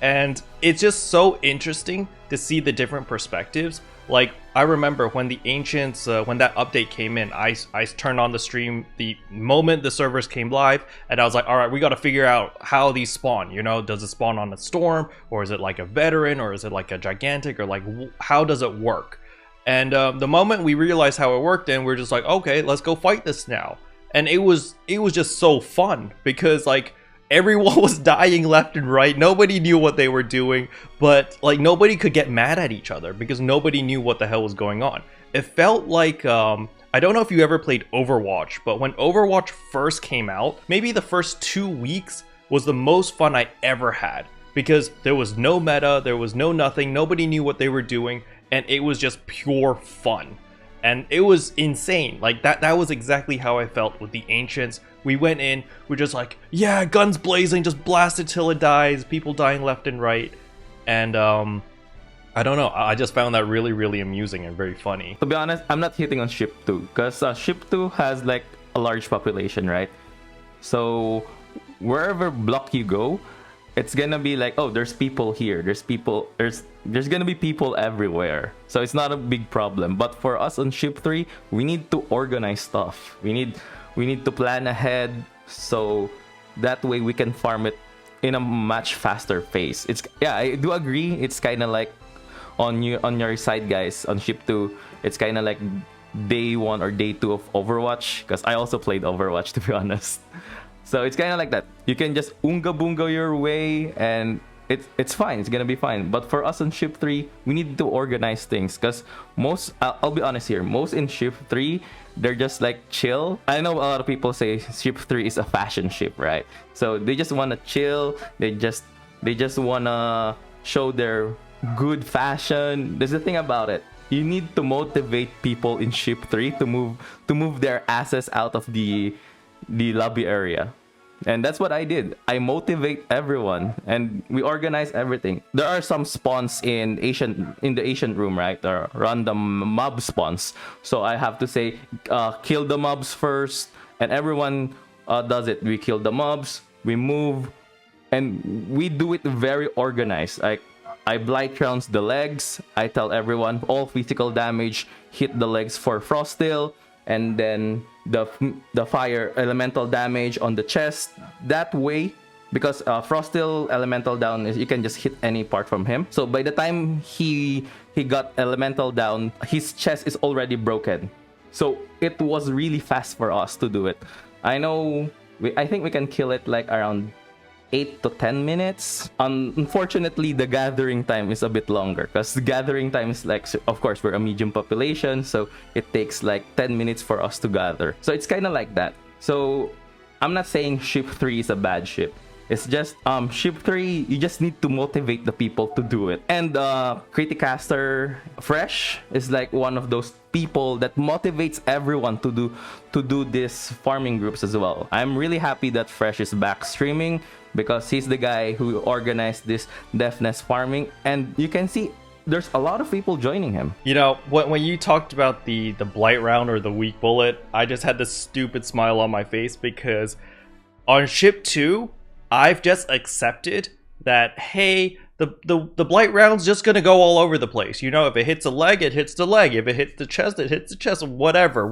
And it's just so interesting to see the different perspectives. Like, I remember when the Ancients, when that update came in, I turned on the stream the moment the servers came live, and I was like, all right, we got to figure out how these spawn, you know? Does it spawn on a storm, or is it like a veteran, or is it like a gigantic, or like, how does it work? And the moment we realized how it worked, then we're just like, okay, let's go fight this now. And it was just so fun, because like, everyone was dying left and right. Nobody knew what they were doing, but like nobody could get mad at each other because nobody knew what the hell was going on. It felt like, I don't know if you ever played Overwatch, but when Overwatch first came out, maybe the first 2 weeks was the most fun I ever had, because there was no meta, there was no nothing, nobody knew what they were doing, and it was just pure fun. And it was insane. Like, that was exactly how I felt with the Ancients. We went in, we're just like, yeah, guns blazing, just blast it till it dies, people dying left and right. And I don't know, I just found that really, really amusing and very funny. To be honest, I'm not hitting on Ship 2, because Ship 2 has like a large population, right? So wherever block you go, it's gonna be like, oh, there's people here, there's gonna be people everywhere. So it's not a big problem. But for us on Ship 3, we need to organize stuff. We need to plan ahead, so that way we can farm it in a much faster pace. Yeah, I do agree. It's kind of like on your side, guys, on Ship 2. It's kind of like day 1 or day 2 of Overwatch, because I also played Overwatch, to be honest. So it's kind of like that. You can just unga bunga your way, and it's fine. It's gonna be fine. But for us on Ship 3, we need to organize things, because most, I'll be honest here, most in Ship 3, they're just like chill. I know a lot of people say Ship 3 is a fashion ship, right? So they just wanna chill. They just wanna show their good fashion. There's the thing about it. You need to motivate people in Ship 3 to move their asses out of the lobby area. And that's what I did. I motivate everyone, and we organize everything. There are some spawns in the Asian room, right? There are random mob spawns. So I have to say, kill the mobs first, and everyone does it. We kill the mobs, we move, and we do it very organized. Like, I blight rounds the legs. I tell everyone all physical damage hit the legs for Frostil, and then the fire elemental damage on the chest. That way, because Frostil elemental down is, you can just hit any part from him. So by the time he got elemental down, his chest is already broken. So it was really fast for us to do it. I know, I think we can kill it like around 8 to 10 minutes. Unfortunately, the gathering time is a bit longer because the gathering time is like, of course, we're a medium population, so it takes like 10 minutes for us to gather. So it's kind of like that. So I'm not saying ship 3 is a bad ship. It's just ship 3, you just need to motivate the people to do it. And Criticaster Fresh is like one of those people that motivates everyone to do this farming groups as well. I'm really happy that Fresh is back streaming because he's the guy who organized this deafness farming, and you can see there's a lot of people joining him. You know, when you talked about the blight round or the weak bullet, I just had this stupid smile on my face because on ship 2, I've just accepted that, hey, the blight round's just gonna go all over the place. You know, if it hits a leg, it hits the leg. If it hits the chest, it hits the chest. Whatever.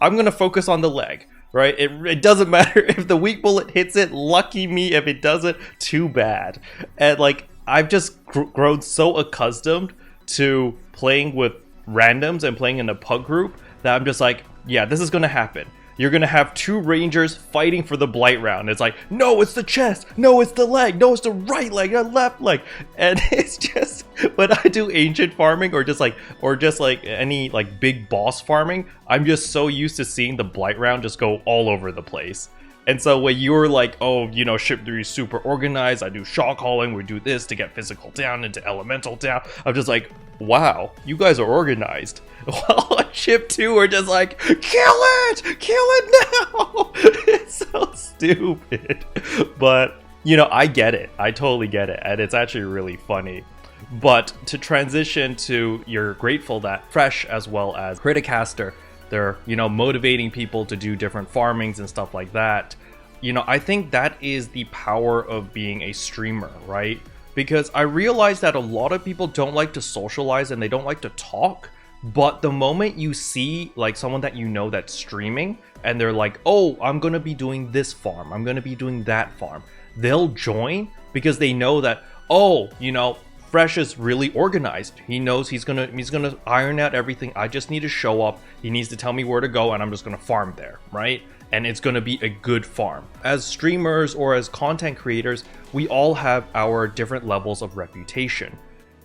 I'm gonna focus on the leg, right? It doesn't matter if the weak bullet hits it. Lucky me. If it doesn't, too bad. And like, I've just grown so accustomed to playing with randoms and playing in a pug group that I'm just like, yeah, this is gonna happen. You're gonna have 2 rangers fighting for the blight round. It's like, no, it's the chest. No, it's the leg. No, it's the right leg, the left leg. And it's just, when I do ancient farming or just like any like big boss farming, I'm just so used to seeing the blight round just go all over the place. And so when you're like, oh, you know, ship 3 is super organized, I do shock hauling, we do this to get physical down into elemental down, I'm just like, wow, you guys are organized. While on ship 2, we're just like, kill it now. It's so stupid. But, you know, I get it. I totally get it. And it's actually really funny. But to transition to, you're grateful that Fresh as well as Criticaster, they're, you know, motivating people to do different farmings and stuff like that. You know, I think that is the power of being a streamer, right? Because I realize that a lot of people don't like to socialize and they don't like to talk. But the moment you see like someone that you know that's streaming and they're like, oh, I'm going to be doing this farm, I'm going to be doing that farm, they'll join because they know that, oh, you know, Fresh is really organized. He knows he's gonna iron out everything. I just need to show up. He needs to tell me where to go, and I'm just gonna farm there, right? And it's gonna be a good farm. As streamers or as content creators, we all have our different levels of reputation.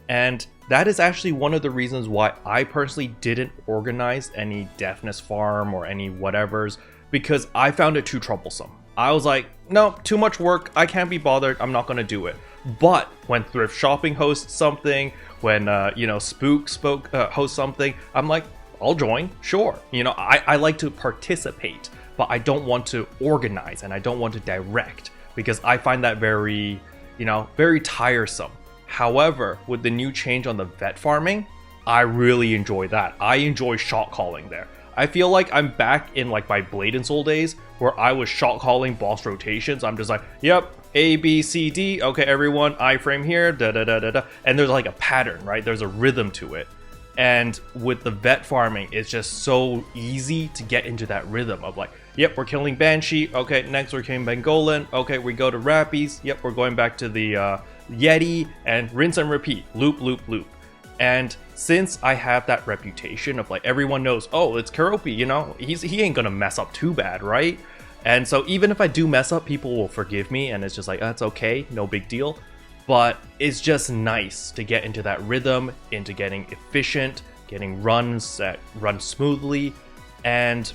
And that is actually one of the reasons why I personally didn't organize any deafness farm or any whatevers, because I found it too troublesome. I was like, no, too much work. I can't be bothered. I'm not gonna do it. But when Thrift Shopping hosts something, when you know, Spook hosts something, I'm like, I'll join, sure. You know, I like to participate, but I don't want to organize and I don't want to direct because I find that very, you know, very tiresome. However, with the new change on the vet farming, I really enjoy that. I enjoy shot calling there. I feel like I'm back in like my Blade and Soul days where I was shot calling boss rotations. I'm just like, yep, A, B, C, D. Okay, everyone, iframe here, da da da da da. And there's like a pattern, right? There's a rhythm to it. And with the vet farming, it's just so easy to get into that rhythm of like, yep, we're killing Banshee. Okay, next we're killing Bengolan. Okay, we go to Rappies. Yep, we're going back to the Yeti, and rinse and repeat, loop, loop, loop. And since I have that reputation of like everyone knows, oh, it's Keroppi, you know, he ain't gonna mess up too bad, right? And so even if I do mess up, people will forgive me, and it's just like, that's okay, no big deal. But it's just nice to get into that rhythm, into getting efficient, getting runs that run smoothly. And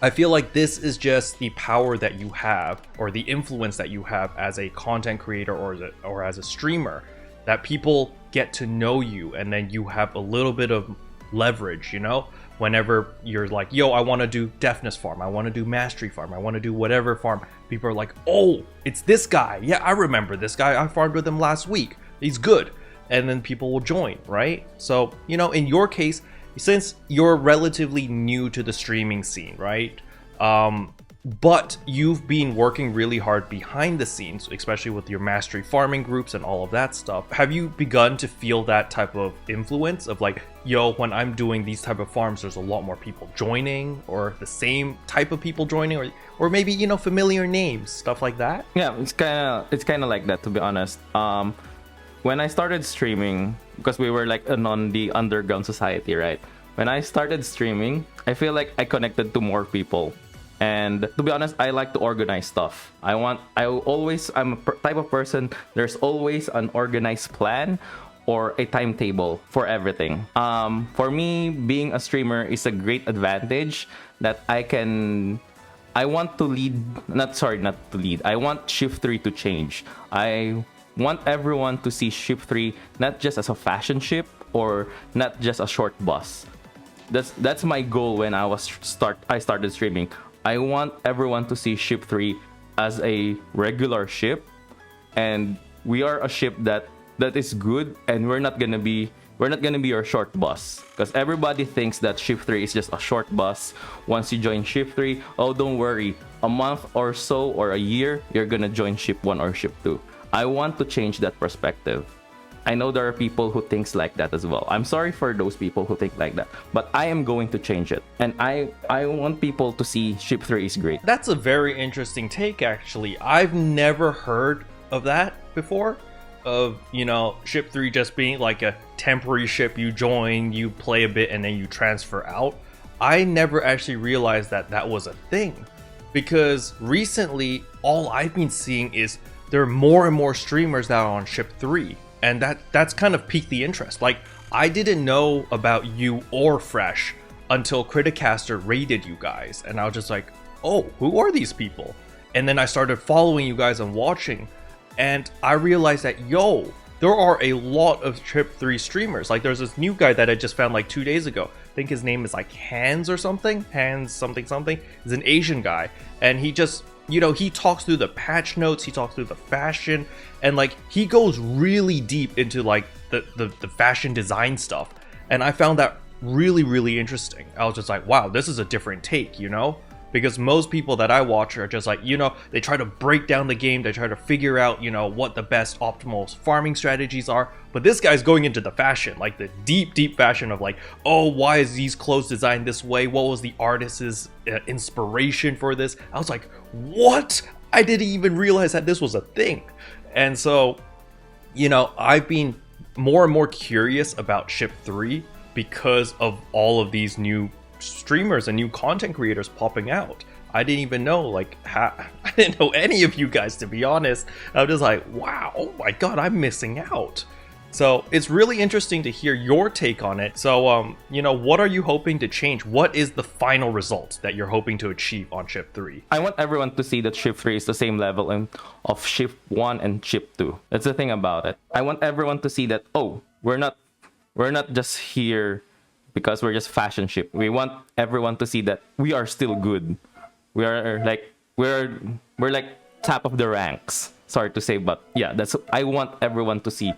I feel like this is just the power that you have, or the influence that you have as a content creator or as a streamer, that people get to know you, and then you have a little bit of leverage, you know? Whenever you're like, yo, I want to do deafness farm, I want to do mastery farm, I want to do whatever farm, people are like, oh, it's this guy. Yeah, I remember this guy. I farmed with him last week. He's good. And then people will join, right? So, you know, in your case, since you're relatively new to the streaming scene, right? But you've been working really hard behind the scenes, especially with your mastery farming groups and all of that stuff. Have you begun to feel that type of influence of like, yo, when I'm doing these type of farms, there's a lot more people joining, or the same type of people joining, or maybe, you know, familiar names, stuff like that? Yeah, it's kind of like that, to be honest. When I started streaming, because we were like on the underground society, right? when I started streaming, I feel like I connected to more people. And to be honest, I like to organize stuff. I'm a type of person, there's always an organized plan or a timetable for everything. For me, being a streamer is a great advantage that I want to lead, not to lead. I want Shift 3 to change. I want everyone to see Shift 3 not just as a fashion ship or not just a short bus. That's my goal when I started streaming. I want everyone to see Ship 3 as a regular ship, and we are a ship that is good, and we're not gonna be your short bus, because everybody thinks that Ship 3 is just a short bus. Once you join Ship 3, oh, don't worry, a month or so or a year, you're gonna join Ship 1 or Ship 2. I want to change that perspective. I know there are people who thinks like that as well. I'm sorry for those people who think like that, but I am going to change it. And I want people to see Ship 3 is great. That's a very interesting take, actually. I've never heard of that before. Of, you know, Ship 3 just being like a temporary ship. You join, you play a bit, and then you transfer out. I never actually realized that that was a thing. Because recently, all I've been seeing is there are more and more streamers that are on Ship 3. And that's kind of piqued the interest. Like, I didn't know about you or Fresh until Criticaster raided you guys. And I was just like, oh, who are these people? And then I started following you guys and watching. And I realized that, yo, there are a lot of Ship 3 streamers. Like, there's this new guy that I just found like 2 days ago. I think his name is like Hans or something. Hans something. He's an Asian guy. And he just, you know, he talks through the patch notes, he talks through the fashion, and like he goes really deep into like the fashion design stuff. And I found that really, really interesting. I was just like, wow, this is a different take, you know? Because most people that I watch are just like, you know, they try to break down the game, they try to figure out, you know, what the best optimal farming strategies are. But this guy's going into the fashion, like the deep fashion of like, oh, why is these clothes designed this way? What was the artist's inspiration for this? I was like, what? I didn't even realize that this was a thing. And so, you know, I've been more and more curious about Ship 3 because of all of these new streamers and new content creators popping out. I didn't even know, like, I didn't know any of you guys, to be honest. I was just like, wow, oh my god, I'm missing out. So it's really interesting to hear your take on it. So, you know, what are you hoping to change? What is the final result that you're hoping to achieve on Ship 3? I want everyone to see that Ship 3 is the same level of Ship 1 and Ship 2. That's the thing about it. I want everyone to see that, oh, we're not just here because we're just fashion ship. We want everyone to see that we are still good. We're like top of the ranks. Sorry to say, but yeah, I want everyone to see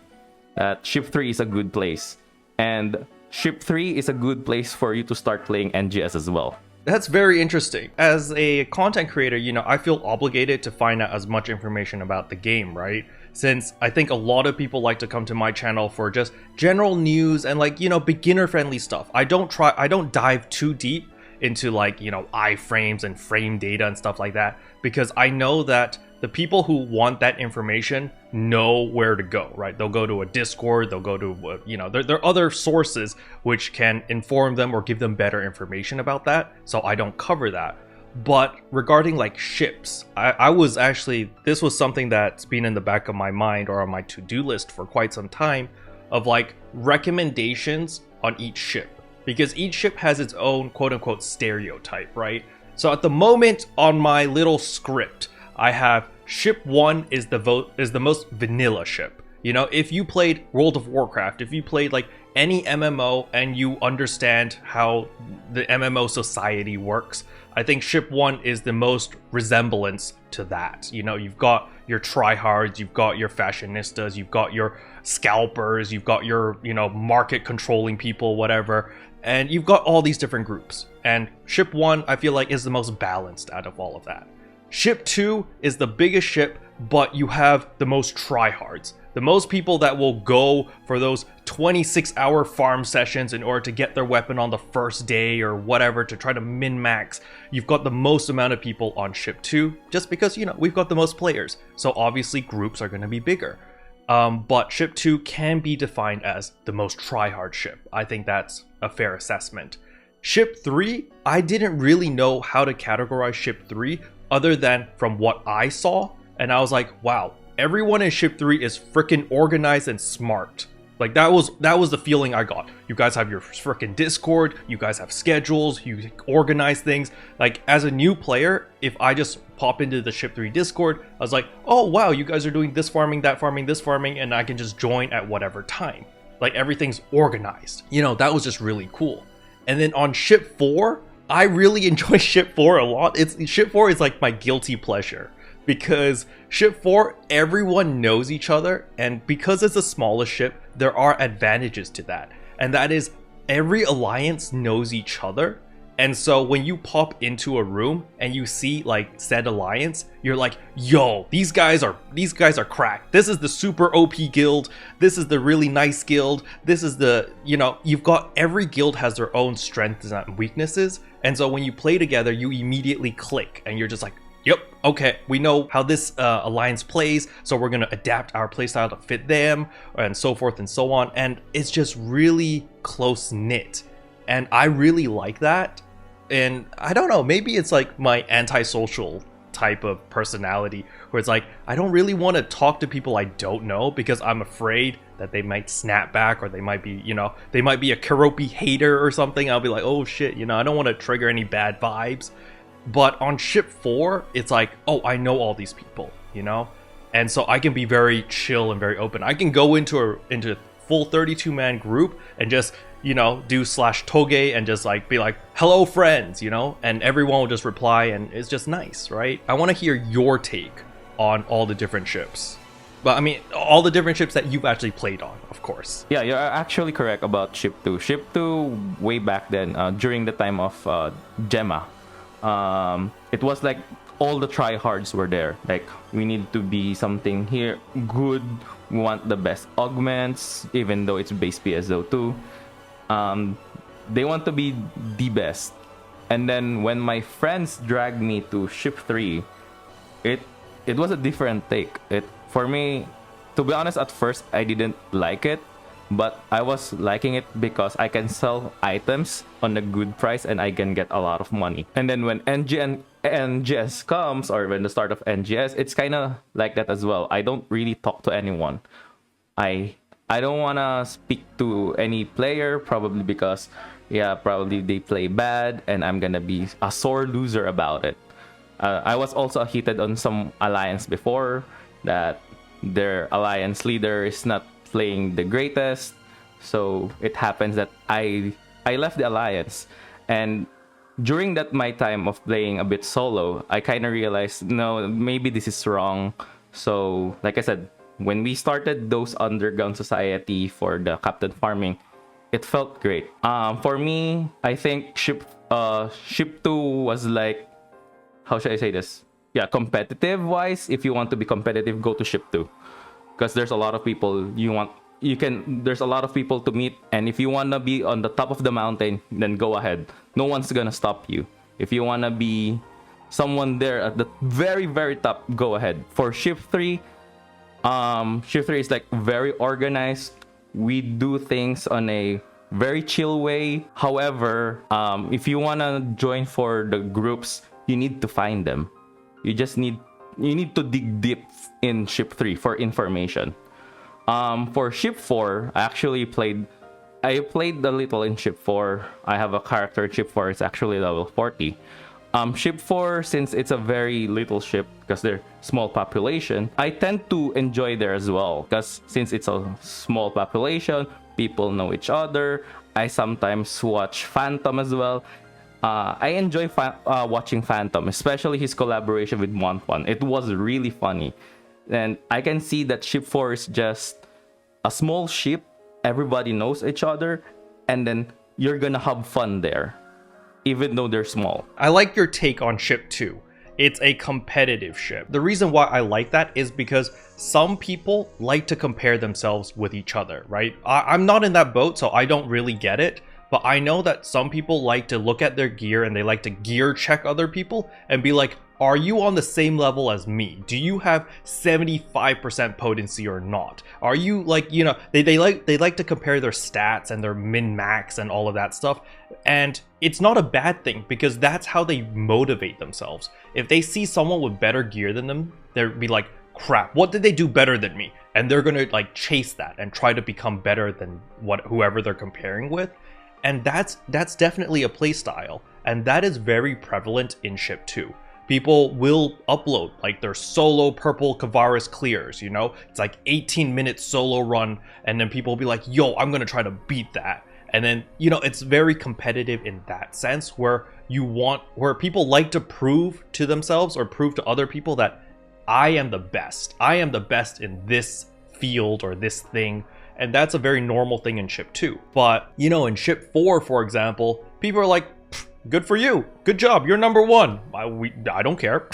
that Ship 3 is a good place. And Ship 3 is a good place for you to start playing NGS as well. That's very interesting. As a content creator, you know, I feel obligated to find out as much information about the game, right? Since I think a lot of people like to come to my channel for just general news and like, you know, beginner friendly stuff. I don't dive too deep into like, you know, iframes and frame data and stuff like that, because I know that the people who want that information know where to go, right? They'll go to a Discord, they'll go to, you know, there are other sources which can inform them or give them better information about that. So I don't cover that. But regarding like ships, I was actually, this was something that's been in the back of my mind or on my to-do list for quite some time, of like recommendations on each ship, because each ship has its own quote-unquote stereotype, right? So at the moment on my little script, I have Ship 1 is the most vanilla ship. You know, if you played World of Warcraft, if you played like any MMO and you understand how the MMO society works, I think Ship 1 is the most resemblance to that. You know, you've got your tryhards, you've got your fashionistas, you've got your scalpers, you've got your, you know, market controlling people, whatever, and you've got all these different groups. And Ship 1, I feel like, is the most balanced out of all of that. Ship 2 is the biggest ship, but you have the most tryhards. The most people that will go for those 26-hour farm sessions in order to get their weapon on the first day or whatever, to try to min-max. You've got the most amount of people on Ship 2, just because, you know, we've got the most players. So obviously groups are going to be bigger. But ship 2 can be defined as the most try-hard ship. I think that's a fair assessment. Ship 3, I didn't really know how to categorize ship 3 other than from what I saw, and I was like, wow, everyone in ship 3 is freaking organized and smart. Like that was the feeling I got. You guys have your freaking Discord, you guys have schedules, you organize things. Like as a new player, if I just pop into the ship 3 Discord, I was like, oh wow, you guys are doing this farming, that farming, this farming, and I can just join at whatever time. Like everything's organized. You know, that was just really cool. And then on ship 4, I really enjoy ship 4 a lot. Ship 4 is like my guilty pleasure. Because ship 4, everyone knows each other, and because it's the smallest ship, there are advantages to that. And that is, every alliance knows each other, and so when you pop into a room and you see like said alliance, you're like, yo, these guys are cracked. This is the super OP guild, this is the really nice guild, this is the, you know, you've got, every guild has their own strengths and weaknesses, and so when you play together, you immediately click, and you're just like, yep, okay, we know how this alliance plays, so we're going to adapt our playstyle to fit them, and so forth and so on. And it's just really close-knit. And I really like that. And I don't know, maybe it's like my antisocial type of personality, where it's like, I don't really want to talk to people I don't know because I'm afraid that they might snap back, or they might be, you know, they might be a keroppi hater or something. I'll be like, oh shit, you know, I don't want to trigger any bad vibes. But on ship 4, it's like, oh, I know all these people, you know? And so I can be very chill and very open. I can go into a full 32-man group and just, you know, do /toge and just like be like, hello friends, you know? And everyone will just reply, and it's just nice, right? I want to hear your take on all the different ships. But I mean, all the different ships that you've actually played on, of course. Yeah, you're actually correct about ship 2. Ship 2, way back then, during the time of Gemma, it was like all the tryhards were there. Like, we need to be something here good, we want the best augments, even though it's base PSO2. They want to be the best. And then when my friends dragged me to ship 3, it was a different take. For me, to be honest, at first I didn't like it, but I was liking it because I can sell items on a good price and I can get a lot of money. And then when NGS comes, or when the start of NGS, it's kind of like that as well. I don't really talk to anyone. I don't want to speak to any player, probably because, yeah, probably they play bad and I'm going to be a sore loser about it. I was also heated on some alliance before that their alliance leader is not playing the greatest, so it happens that I left the alliance. And during that my time of playing a bit solo, I kind of realized, no, maybe this is wrong. So like I said, when we started those underground society for the captain farming, it felt great. For me, I think ship 2 was like, how should I say this? Yeah, competitive wise, if you want to be competitive, go to ship 2. Because there's a lot of people there's a lot of people to meet, and if you want to be on the top of the mountain, then go ahead. No one's gonna stop you. If you want to be someone there at the very, very top, go ahead. For ship 3, ship 3 is like very organized. We do things on a very chill way. However, if you want to join for the groups, you need to find them. You need to dig deep in ship 3 for information. For ship 4, I played a little in ship 4. I have a character in ship 4. It's actually level 40. Ship 4, since it's a very little ship, because they're small population, I tend to enjoy there as well. Because since it's a small population, people know each other. I sometimes watch Phantom as well. I enjoy watching Phantom, especially his collaboration with Monfun. It was really funny. And I can see that ship 4 is just a small ship. Everybody knows each other. And then you're gonna have fun there, even though they're small. I like your take on ship 2. It's a competitive ship. The reason why I like that is because some people like to compare themselves with each other, right? I'm not in that boat, so I don't really get it. But I know that some people like to look at their gear and they like to gear check other people and be like, are you on the same level as me? Do you have 75% potency or not? Are you like, you know, they like to compare their stats and their min max and all of that stuff. And it's not a bad thing because that's how they motivate themselves. If they see someone with better gear than them, they'll be like, crap, what did they do better than me? And they're gonna like chase that and try to become better than whoever they're comparing with. And that's definitely a playstyle, and that is very prevalent in Ship 2. People will upload like their solo purple Kavaris clears, you know? It's like 18-minute solo run, and then people will be like, yo, I'm gonna try to beat that. And then, you know, it's very competitive in that sense where people like to prove to themselves or prove to other people that I am the best. I am the best in this field or this thing. And that's a very normal thing in Ship 2. But, you know, in Ship 4, for example, people are like, good for you. Good job. You're number one. I don't care.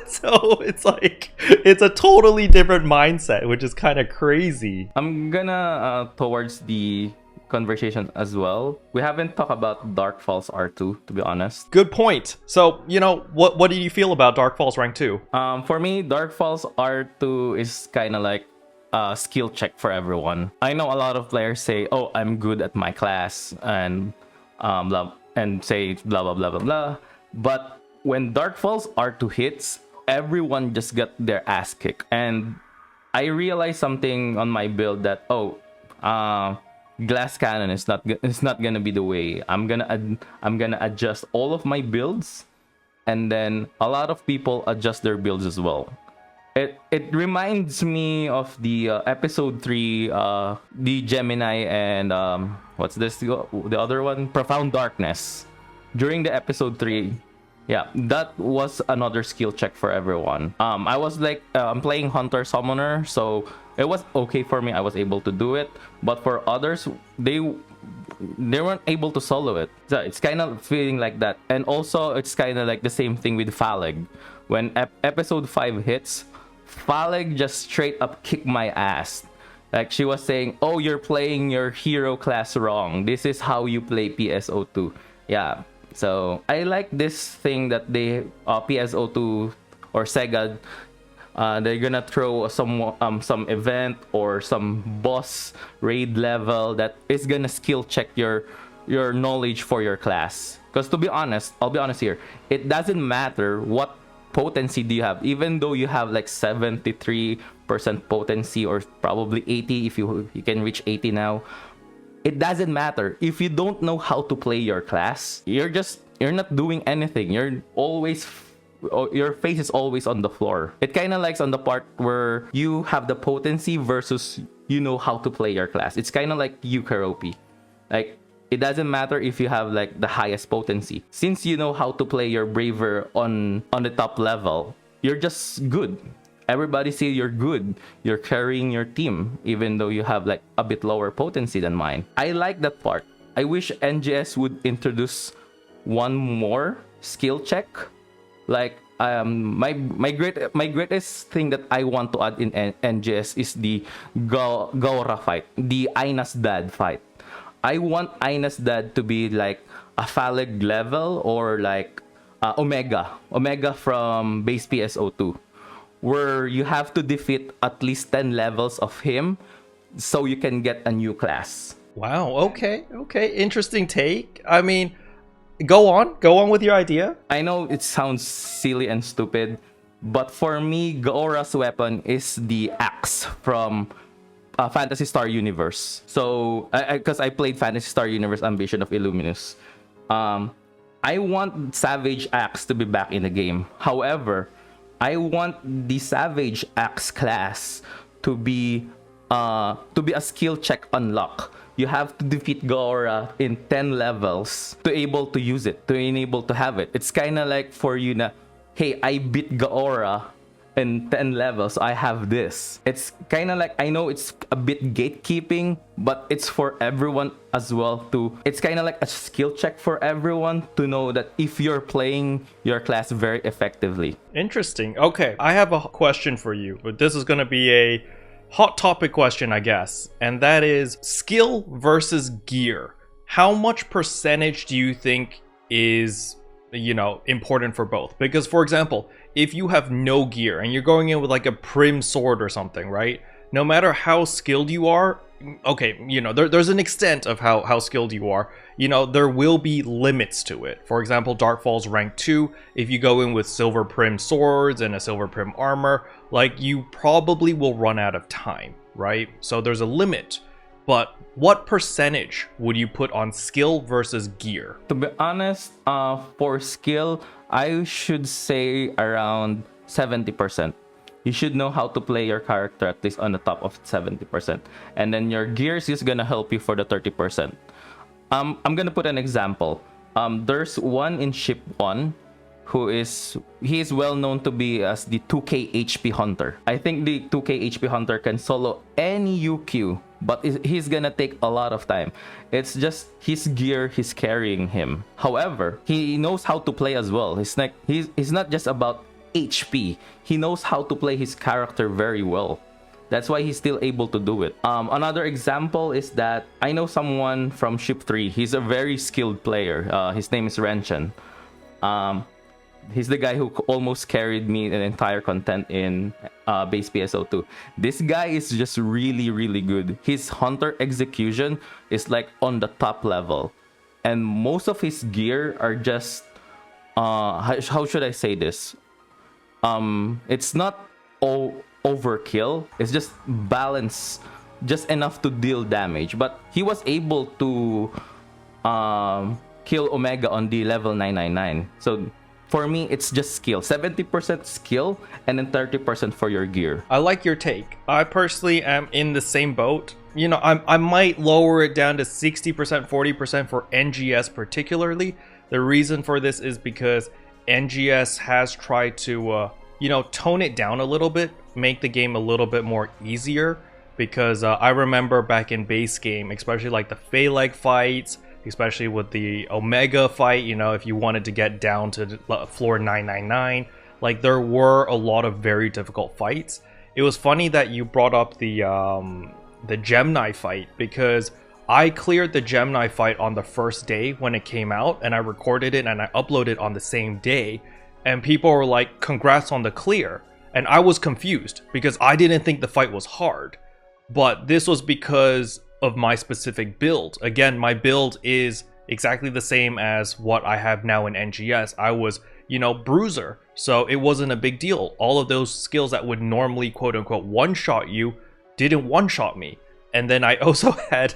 So it's like, it's a totally different mindset, which is kind of crazy. I'm gonna towards the conversation as well. We haven't talked about Dark Falz R2, to be honest. Good point. So, you know, what did you feel about Dark Falz Rank 2? For me, Dark Falz R2 is kind of like a skill check for everyone. I know a lot of players say, oh, I'm good at my class and say blah blah blah blah blah, but when Dark Falz R2 hits, everyone just got their ass kicked. And I realized something on my build that glass cannon is not gonna be the way. I'm gonna adjust all of my builds, and then a lot of people adjust their builds as well. It reminds me of the episode 3, the Gemini and what's this, the other one, Profound Darkness. During the episode 3, yeah, that was another skill check for everyone. I was like, I'm playing Hunter Summoner, so it was okay for me. I was able to do it, but for others, they weren't able to solo it. So it's kind of feeling like that. And also, it's kind of like the same thing with Phaleg. When episode 5 hits, Phaleg just straight up kicked my ass. Like, she was saying, oh, you're playing your hero class wrong. This is how you play PSO2. Yeah, so I like this thing that they PSO2 or Sega, they're gonna throw some event or some boss raid level that is gonna skill check your knowledge for your class. Because to be honest, I'll be honest here, it doesn't matter what potency do you have, even though you have like 73% potency or probably 80 if you can reach 80 now. It doesn't matter if you don't know how to play your class. You're not doing anything. Your face is always on the floor. It kind of likes on the part where you have the potency versus you know how to play your class. It's kind of like you, keroppi. Like, it doesn't matter if you have like the highest potency. Since you know how to play your braver on the top level, you're just good. Everybody see you're good. You're carrying your team, even though you have like a bit lower potency than mine. I like that part. I wish NGS would introduce one more skill check. Like, my greatest thing that I want to add in NGS is the Gaora fight, the Aina's dad fight. I want Aina's dad to be like a Phaleg level or like Omega from base PSO2, where you have to defeat at least 10 levels of him so you can get a new class. Wow, okay, interesting take. I mean, go on with your idea. I know it sounds silly and stupid, but for me, Gaora's weapon is the axe from Phantasy Star Universe. So, because I played Phantasy Star Universe Ambition of Illuminus, I want Savage Axe to be back in the game. However, I want the Savage Axe class to be a skill check unlock. You have to defeat Gaora in 10 levels to able to use it, to enable to have it. It's kind of like for you na, hey, I beat Gaora in 10 levels, I have this. It's kind of like, I know it's a bit gatekeeping, but it's for everyone as well too. It's kind of like a skill check for everyone to know that if you're playing your class very effectively. Interesting. Okay, I have a question for you, but this is going to be a hot topic question, I guess, and that is skill versus gear. How much percentage do you think is, you know, important for both? Because, for example, if you have no gear and you're going in with like a prim sword or something, right? No matter how skilled you are, okay, you know, there's an extent of how skilled you are. You know, there will be limits to it. For example, Falz Rank 2, if you go in with silver prim swords and a silver prim armor, like, you probably will run out of time, right? So there's a limit. But what percentage would you put on skill versus gear? To be honest, for skill, I should say around 70%. You should know how to play your character at least on the top of 70%. And then your gears is gonna help you for the 30%. I'm gonna put an example. There's one in Ship 1 he is well known to be as the 2k HP Hunter. I think the 2k HP Hunter can solo any UQ, but he's gonna take a lot of time. It's just his gear, he's carrying him. However, he knows how to play as well. He's not just about HP. He knows how to play his character very well. That's why he's still able to do it. Another example is that I know someone from Ship 3. He's a very skilled player. His name is Renchen. He's the guy who almost carried me an entire content in base PSO2. This guy is just really, really good. His hunter execution is like on the top level. And most of his gear are just... how should I say this? It's not overkill. It's just balance, just enough to deal damage. But he was able to kill Omega on the level 999. So for me, it's just skill. 70% skill and then 30% for your gear. I like your take. I personally am in the same boat. You know, I might lower it down to 60%, 40% for NGS particularly. The reason for this is because NGS has tried to, you know, tone it down a little bit, make the game a little bit more easier. Because I remember back in base game, especially like the Phaleg fights, especially with the Omega fight, you know, if you wanted to get down to floor 999, like there were a lot of very difficult fights. It was funny that you brought up the Gemini fight, because I cleared the Gemini fight on the first day when it came out, and I recorded it and I uploaded on the same day, and people were like, congrats on the clear. And I was confused because I didn't think the fight was hard. But this was because of my specific build. Again, my build is exactly the same as what I have now in NGS. I was, you know, bruiser, so it wasn't a big deal. All of those skills that would normally quote-unquote one-shot you didn't one-shot me. And then I also had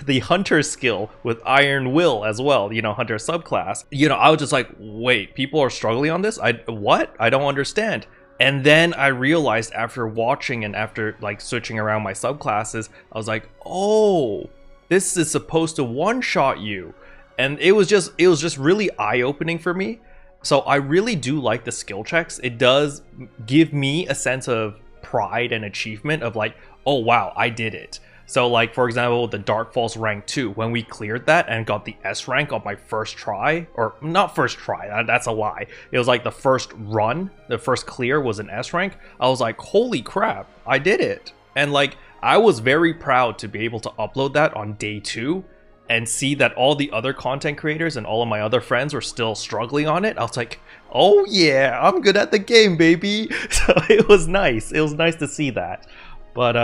the hunter skill with Iron Will as well, you know, hunter subclass. You know, I was just like, wait, people are struggling on this? What? I don't understand. And then I realized after watching and after like switching around my subclasses, I was like, oh, this is supposed to one-shot you. And it was just really eye-opening for me. So I really do like the skill checks. It does give me a sense of pride and achievement of like, oh wow, I did it. So like, for example, the Falz Rank 2, when we cleared that and got the S rank on my first try, or not first try, that's a lie. It was like the first run, the first clear was an S rank. I was like, holy crap, I did it. And like, I was very proud to be able to upload that on day 2 and see that all the other content creators and all of my other friends were still struggling on it. I was like, oh yeah, I'm good at the game, baby. So it was nice. It was nice to see that. But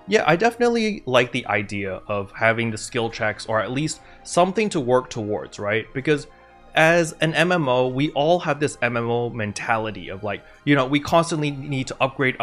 yeah, I definitely like the idea of having the skill checks, or at least something to work towards, right? Because as an MMO, we all have this MMO mentality of like, you know, we constantly need to upgrade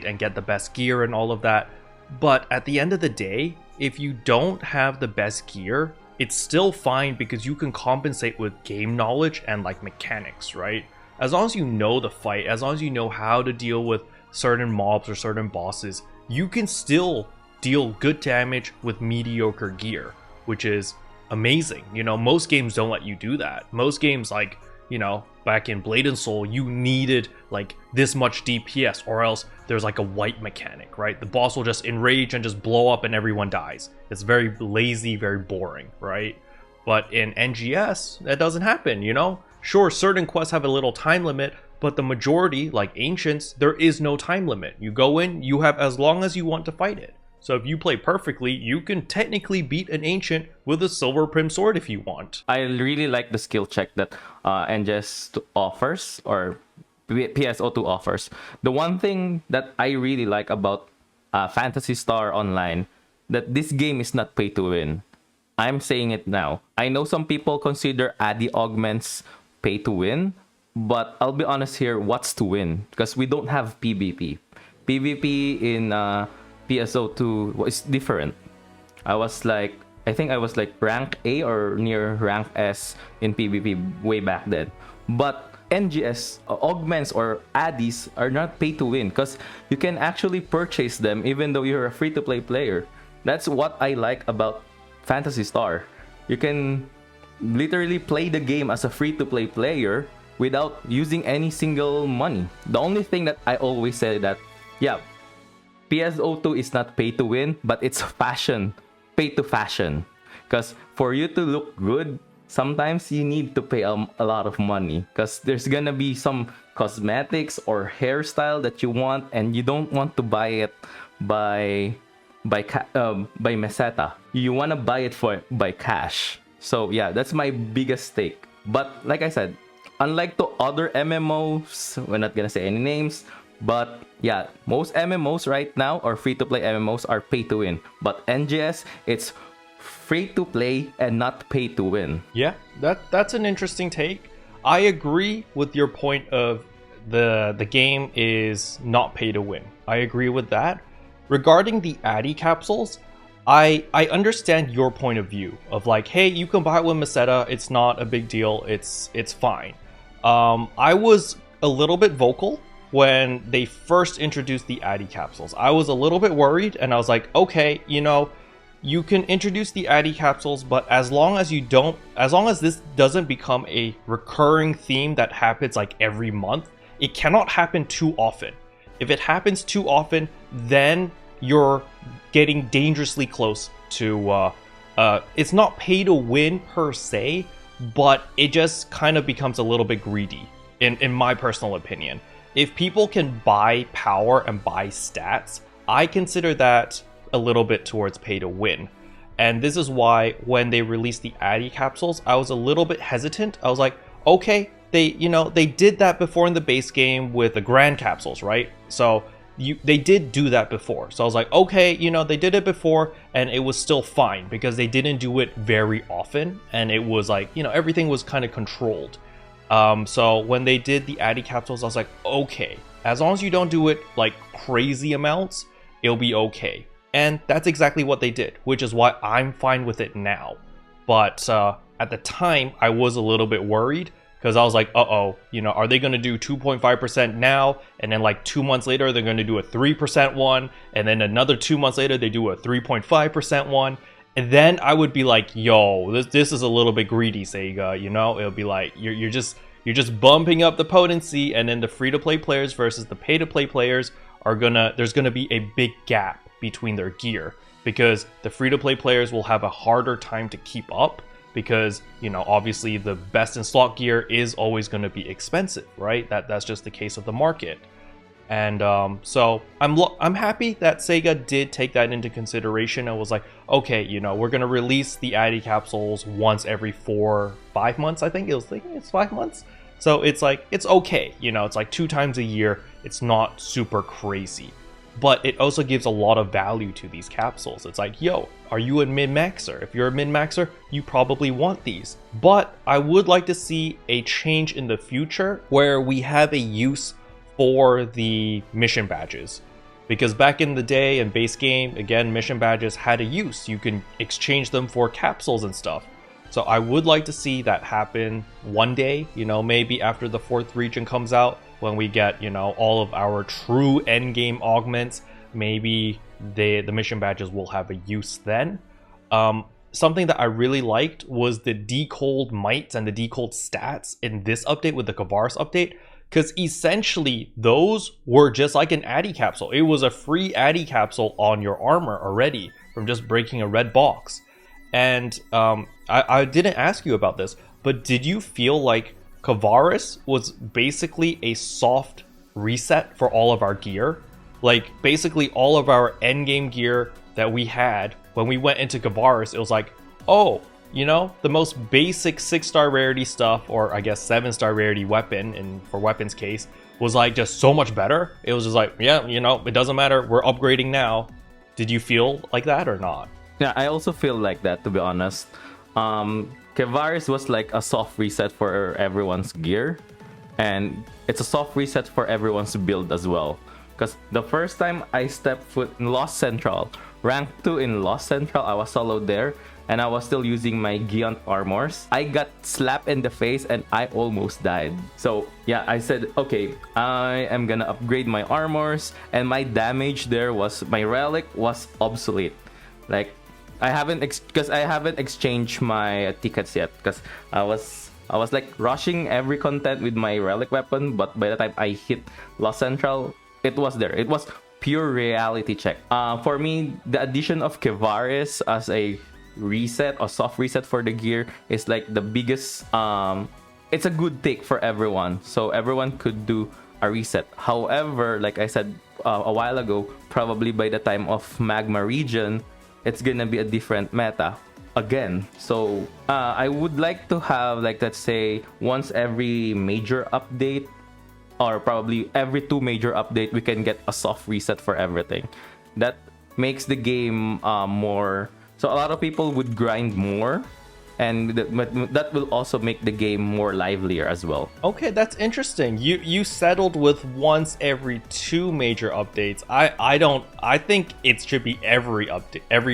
and get the best gear and all of that. But at the end of the day, if you don't have the best gear, it's still fine because you can compensate with game knowledge and like mechanics, right? As long as you know the fight, as long as you know how to deal with certain mobs or certain bosses, you can still deal good damage with mediocre gear, which is amazing. You know, most games don't let you do that. Most games, like, you know, back in Blade and Soul, you needed like this much DPS, or else there's like a wipe mechanic, right? The boss will just enrage and just blow up and everyone dies. It's very lazy, very boring, right? But in NGS, that doesn't happen, you know? Sure, certain quests have a little time limit, but the majority, like Ancients, there is no time limit. You go in, you have as long as you want to fight it. So if you play perfectly, you can technically beat an Ancient with a silver prim sword if you want. I really like the skill check that NGS offers, or PSO2 offers. The one thing that I really like about Phantasy Star Online, that this game is not pay to win. I'm saying it now. I know some people consider Addy augments pay to win, but I'll be honest here, what's to win? Because we don't have PvP. PvP in PSO2 was different. I think I was like rank A or near rank S in PvP way back then. But NGS augments or addies are not pay to win because you can actually purchase them even though you're a free to play player. That's what I like about Phantasy Star. You can literally play the game as a free to play player without using any single money. The only thing that I always say that, yeah, PSO2 is not pay to win, but it's fashion. Pay to fashion. Because for you to look good, sometimes you need to pay a lot of money. Because there's gonna be some cosmetics or hairstyle that you want, and you don't want to buy it by meseta. You wanna buy it by cash. So yeah, that's my biggest take. But like I said, unlike to other MMOs, we're not gonna say any names, but yeah, most MMOs right now or free-to-play MMOs are pay-to-win. But NGS, it's free-to-play and not pay-to-win. Yeah, that's an interesting take. I agree with your point of the game is not pay-to-win. I agree with that. Regarding the Addy capsules, I understand your point of view of like, hey, you can buy it with Meseta, it's not a big deal, it's fine. I was a little bit vocal when they first introduced the Addy capsules. I was a little bit worried, and I was like, okay, you can introduce the Addy capsules, but as long as this doesn't become a recurring theme that happens like every month, it cannot happen too often. If it happens too often, then you're getting dangerously close to it's not pay to win per se, but it just kind of becomes a little bit greedy in my personal opinion. If people can buy power and buy stats, I consider that a little bit towards pay to win. And this is why when they released the Addy capsules, I was a little bit hesitant. I was like, okay, they did that before in the base game with the grand capsules, right? So they did do that before. So I was like, okay, they did it before and it was still fine because they didn't do it very often. And it was like, everything was kind of controlled. So when they did the Addy capsules, I was like, okay, as long as you don't do it like crazy amounts, it'll be okay. And that's exactly what they did, which is why I'm fine with it now. But at the time, I was a little bit worried because I was like, uh-oh, are they going to do 2.5% now? And then like 2 months later, they're going to do a 3% one. And then another 2 months later, they do a 3.5% one. And then I would be like, yo, this is a little bit greedy, Sega, It'll be like, you're just bumping up the potency, and then the free-to-play players versus the pay-to-play players there's gonna be a big gap between their gear, because the free-to-play players will have a harder time to keep up, because, obviously the best in slot gear is always gonna be expensive, right? That's just the case of the market. And so I'm happy that Sega did take that into consideration and was like, okay, we're gonna release the Addy capsules once every 5 months. I think it's 5 months. So it's like, it's okay, it's like 2 times a year. It's not super crazy, but it also gives a lot of value to these capsules. It's like, yo, are you a min-maxer? If you're a min-maxer, you probably want these. But I would like to see a change in the future where we have a use for the mission badges, because back in the day in base game, again, mission badges had a use. You can exchange them for capsules and stuff. So I would like to see that happen one day, maybe after the 4th region comes out, when we get, all of our true end game augments. Maybe the mission badges will have a use then. Something that I really liked was the decold mites and the decold stats in this update with the Kavaris update. Because essentially, those were just like an Addy capsule. It was a free Addy capsule on your armor already from just breaking a red box. And I didn't ask you about this, but did you feel like Kavaris was basically a soft reset for all of our gear? Like, basically all of our endgame gear that we had, when we went into Kavaris, it was like, oh, you know, the most basic 6-star rarity stuff, or I guess 7-star rarity weapon, and for weapons case, was like just so much better. It was just like, yeah, you know, it doesn't matter, we're upgrading now. Did you feel like that or not? Yeah, I also feel like that, to be honest. Kevaris was like a soft reset for everyone's gear, and it's a soft reset for everyone's build as well. Because the first time I stepped foot in Lost Central, rank 2 in Lost Central, I was soloed there, and I was still using my Giant armors. I got slapped in the face and I almost died. So yeah, I said, okay, I am gonna upgrade my armors, and my damage there was, my relic was obsolete. Like, I haven't exchanged my tickets yet, because I was like rushing every content with my relic weapon, but by the time I hit Lost Central, it was there. It was pure reality check. For me, the addition of Kevaris as a reset or soft reset for the gear is like the biggest. It's a good take for everyone, so everyone could do a reset. However, like I said a while ago, probably by the time of Magma region, it's gonna be a different meta again. So I would like to have, like, let's say once every major update, or probably every 2 major update, we can get a soft reset for everything. That makes the game more, so a lot of people would grind more, and that will also make the game more livelier as well. Okay, that's interesting. You settled with once every 2 major updates. I think it should be every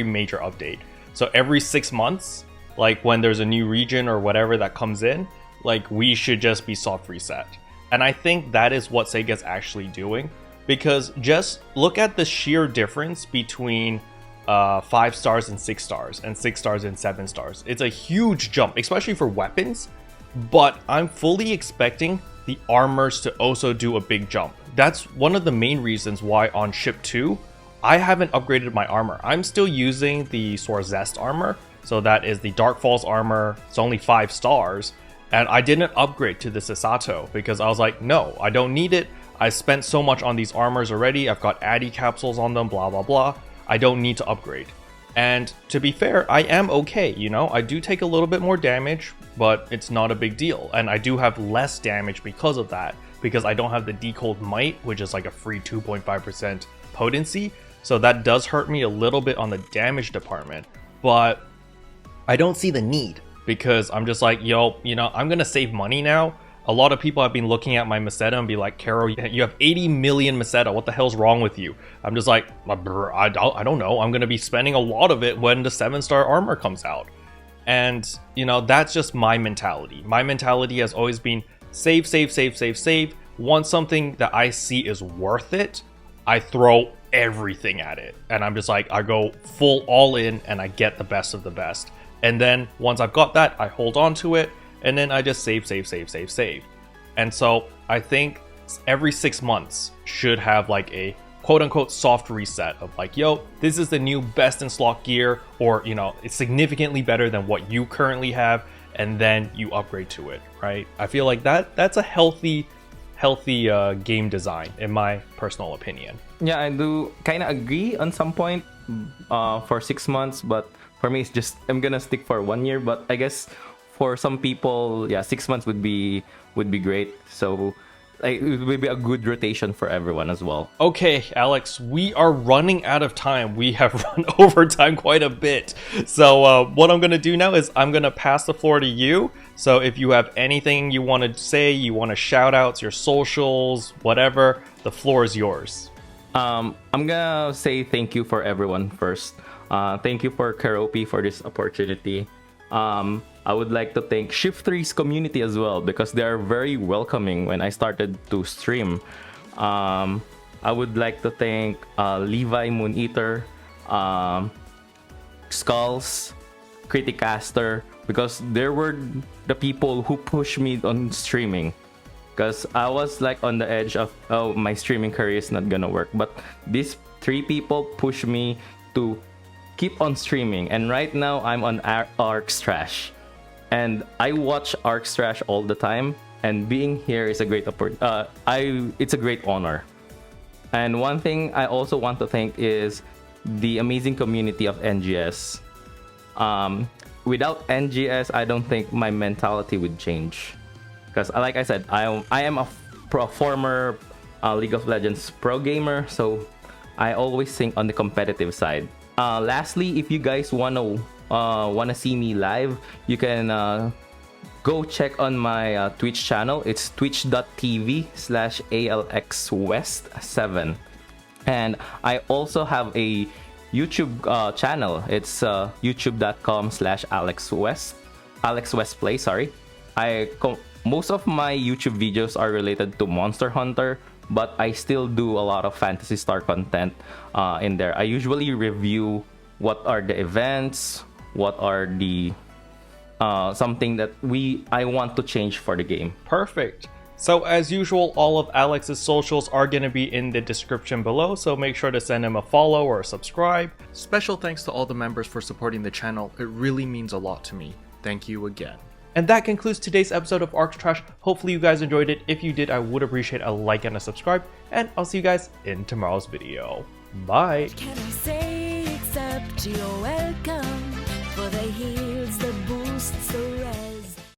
major update. So every 6 months, like when there's a new region or whatever that comes in, like we should just be soft reset. And I think that is what Sega's actually doing, because just look at the sheer difference between 5 stars and 6 stars, and 6 stars and 7 stars. It's a huge jump, especially for weapons, but I'm fully expecting the armors to also do a big jump. That's one of the main reasons why on Ship 2, I haven't upgraded my armor. I'm still using the Sorzest armor, so that is the Dark Falls armor. It's only 5 stars, and I didn't upgrade to the Sasato because I was like, no, I don't need it. I spent so much on these armors already. I've got Addy capsules on them, blah, blah, blah. I don't need to upgrade. And to be fair, I am okay, you know? I do take a little bit more damage, but it's not a big deal. And I do have less damage because of that, because I don't have the Decold Might, which is like a free 2.5% potency. So that does hurt me a little bit on the damage department, but I don't see the need, because I'm just like, yo, you know, I'm gonna save money now. A lot of people have been looking at my Meseta and be like, Karo, you have 80 million Meseta. What the hell's wrong with you? I'm just like, I don't know. I'm going to be spending a lot of it when the 7-star armor comes out. And, you know, that's just my mentality. My mentality has always been save, save, save, save, save. Once something that I see is worth it, I throw everything at it. And I'm just like, I go full all in and I get the best of the best. And then once I've got that, I hold on to it. And then I just save. And so I think every 6 months should have like a quote-unquote soft reset of like, yo, this is the new best in slot gear, or, you know, it's significantly better than what you currently have, and then you upgrade to it, right? I feel like that's a healthy game design, in my personal opinion. Yeah, I do kind of agree on some point for 6 months, but for me, it's just, I'm gonna stick for 1 year, but I guess for some people, yeah, 6 months would be great. So like, it would be a good rotation for everyone as well. Okay, Alex, we are running out of time. We have run over time quite a bit. So what I'm going to do now is I'm going to pass the floor to you. So if you have anything you want to say, you want to shout outs, your socials, whatever, the floor is yours. I'm going to say thank you for everyone first. Thank you for Keroppi for this opportunity. I would like to thank Shift 3's community as well, because they are very welcoming when I started to stream. I would like to thank Levi Moon Eater, Skulls, Criticaster, because they were the people who pushed me on streaming. Because I was like on the edge of, oh, my streaming career is not gonna work. But these 3 people pushed me to keep on streaming, and right now I'm on Arks Trash, and I watch Arks Trash all the time, and being here is a great it's a great honor. And one thing I also want to thank is the amazing community of NGS. without NGS, I don't think my mentality would change. Because, like I said, I am a former League of Legends pro gamer, so I always think on the competitive side. Lastly, if you guys wanna see me live, you can go check on my Twitch channel. It's twitch.tv/alxwest7, and I also have a YouTube channel. It's youtube.com/alexwest Play. Most of my YouTube videos are related to Monster Hunter, but I still do a lot of Phantasy Star content in there. I usually review what are the events, what are the something that I want to change for the game. Perfect. So as usual, all of Alex's socials are going to be in the description below, so make sure to send him a follow or a subscribe. Special thanks to all the members for supporting the channel. It really means a lot to me. Thank you again. And that concludes today's episode of Arks Trash. Hopefully you guys enjoyed it. If you did, I would appreciate a like and a subscribe, and I'll see you guys in tomorrow's video. Bye! What can I say except you're welcome for the heals, the boosts, the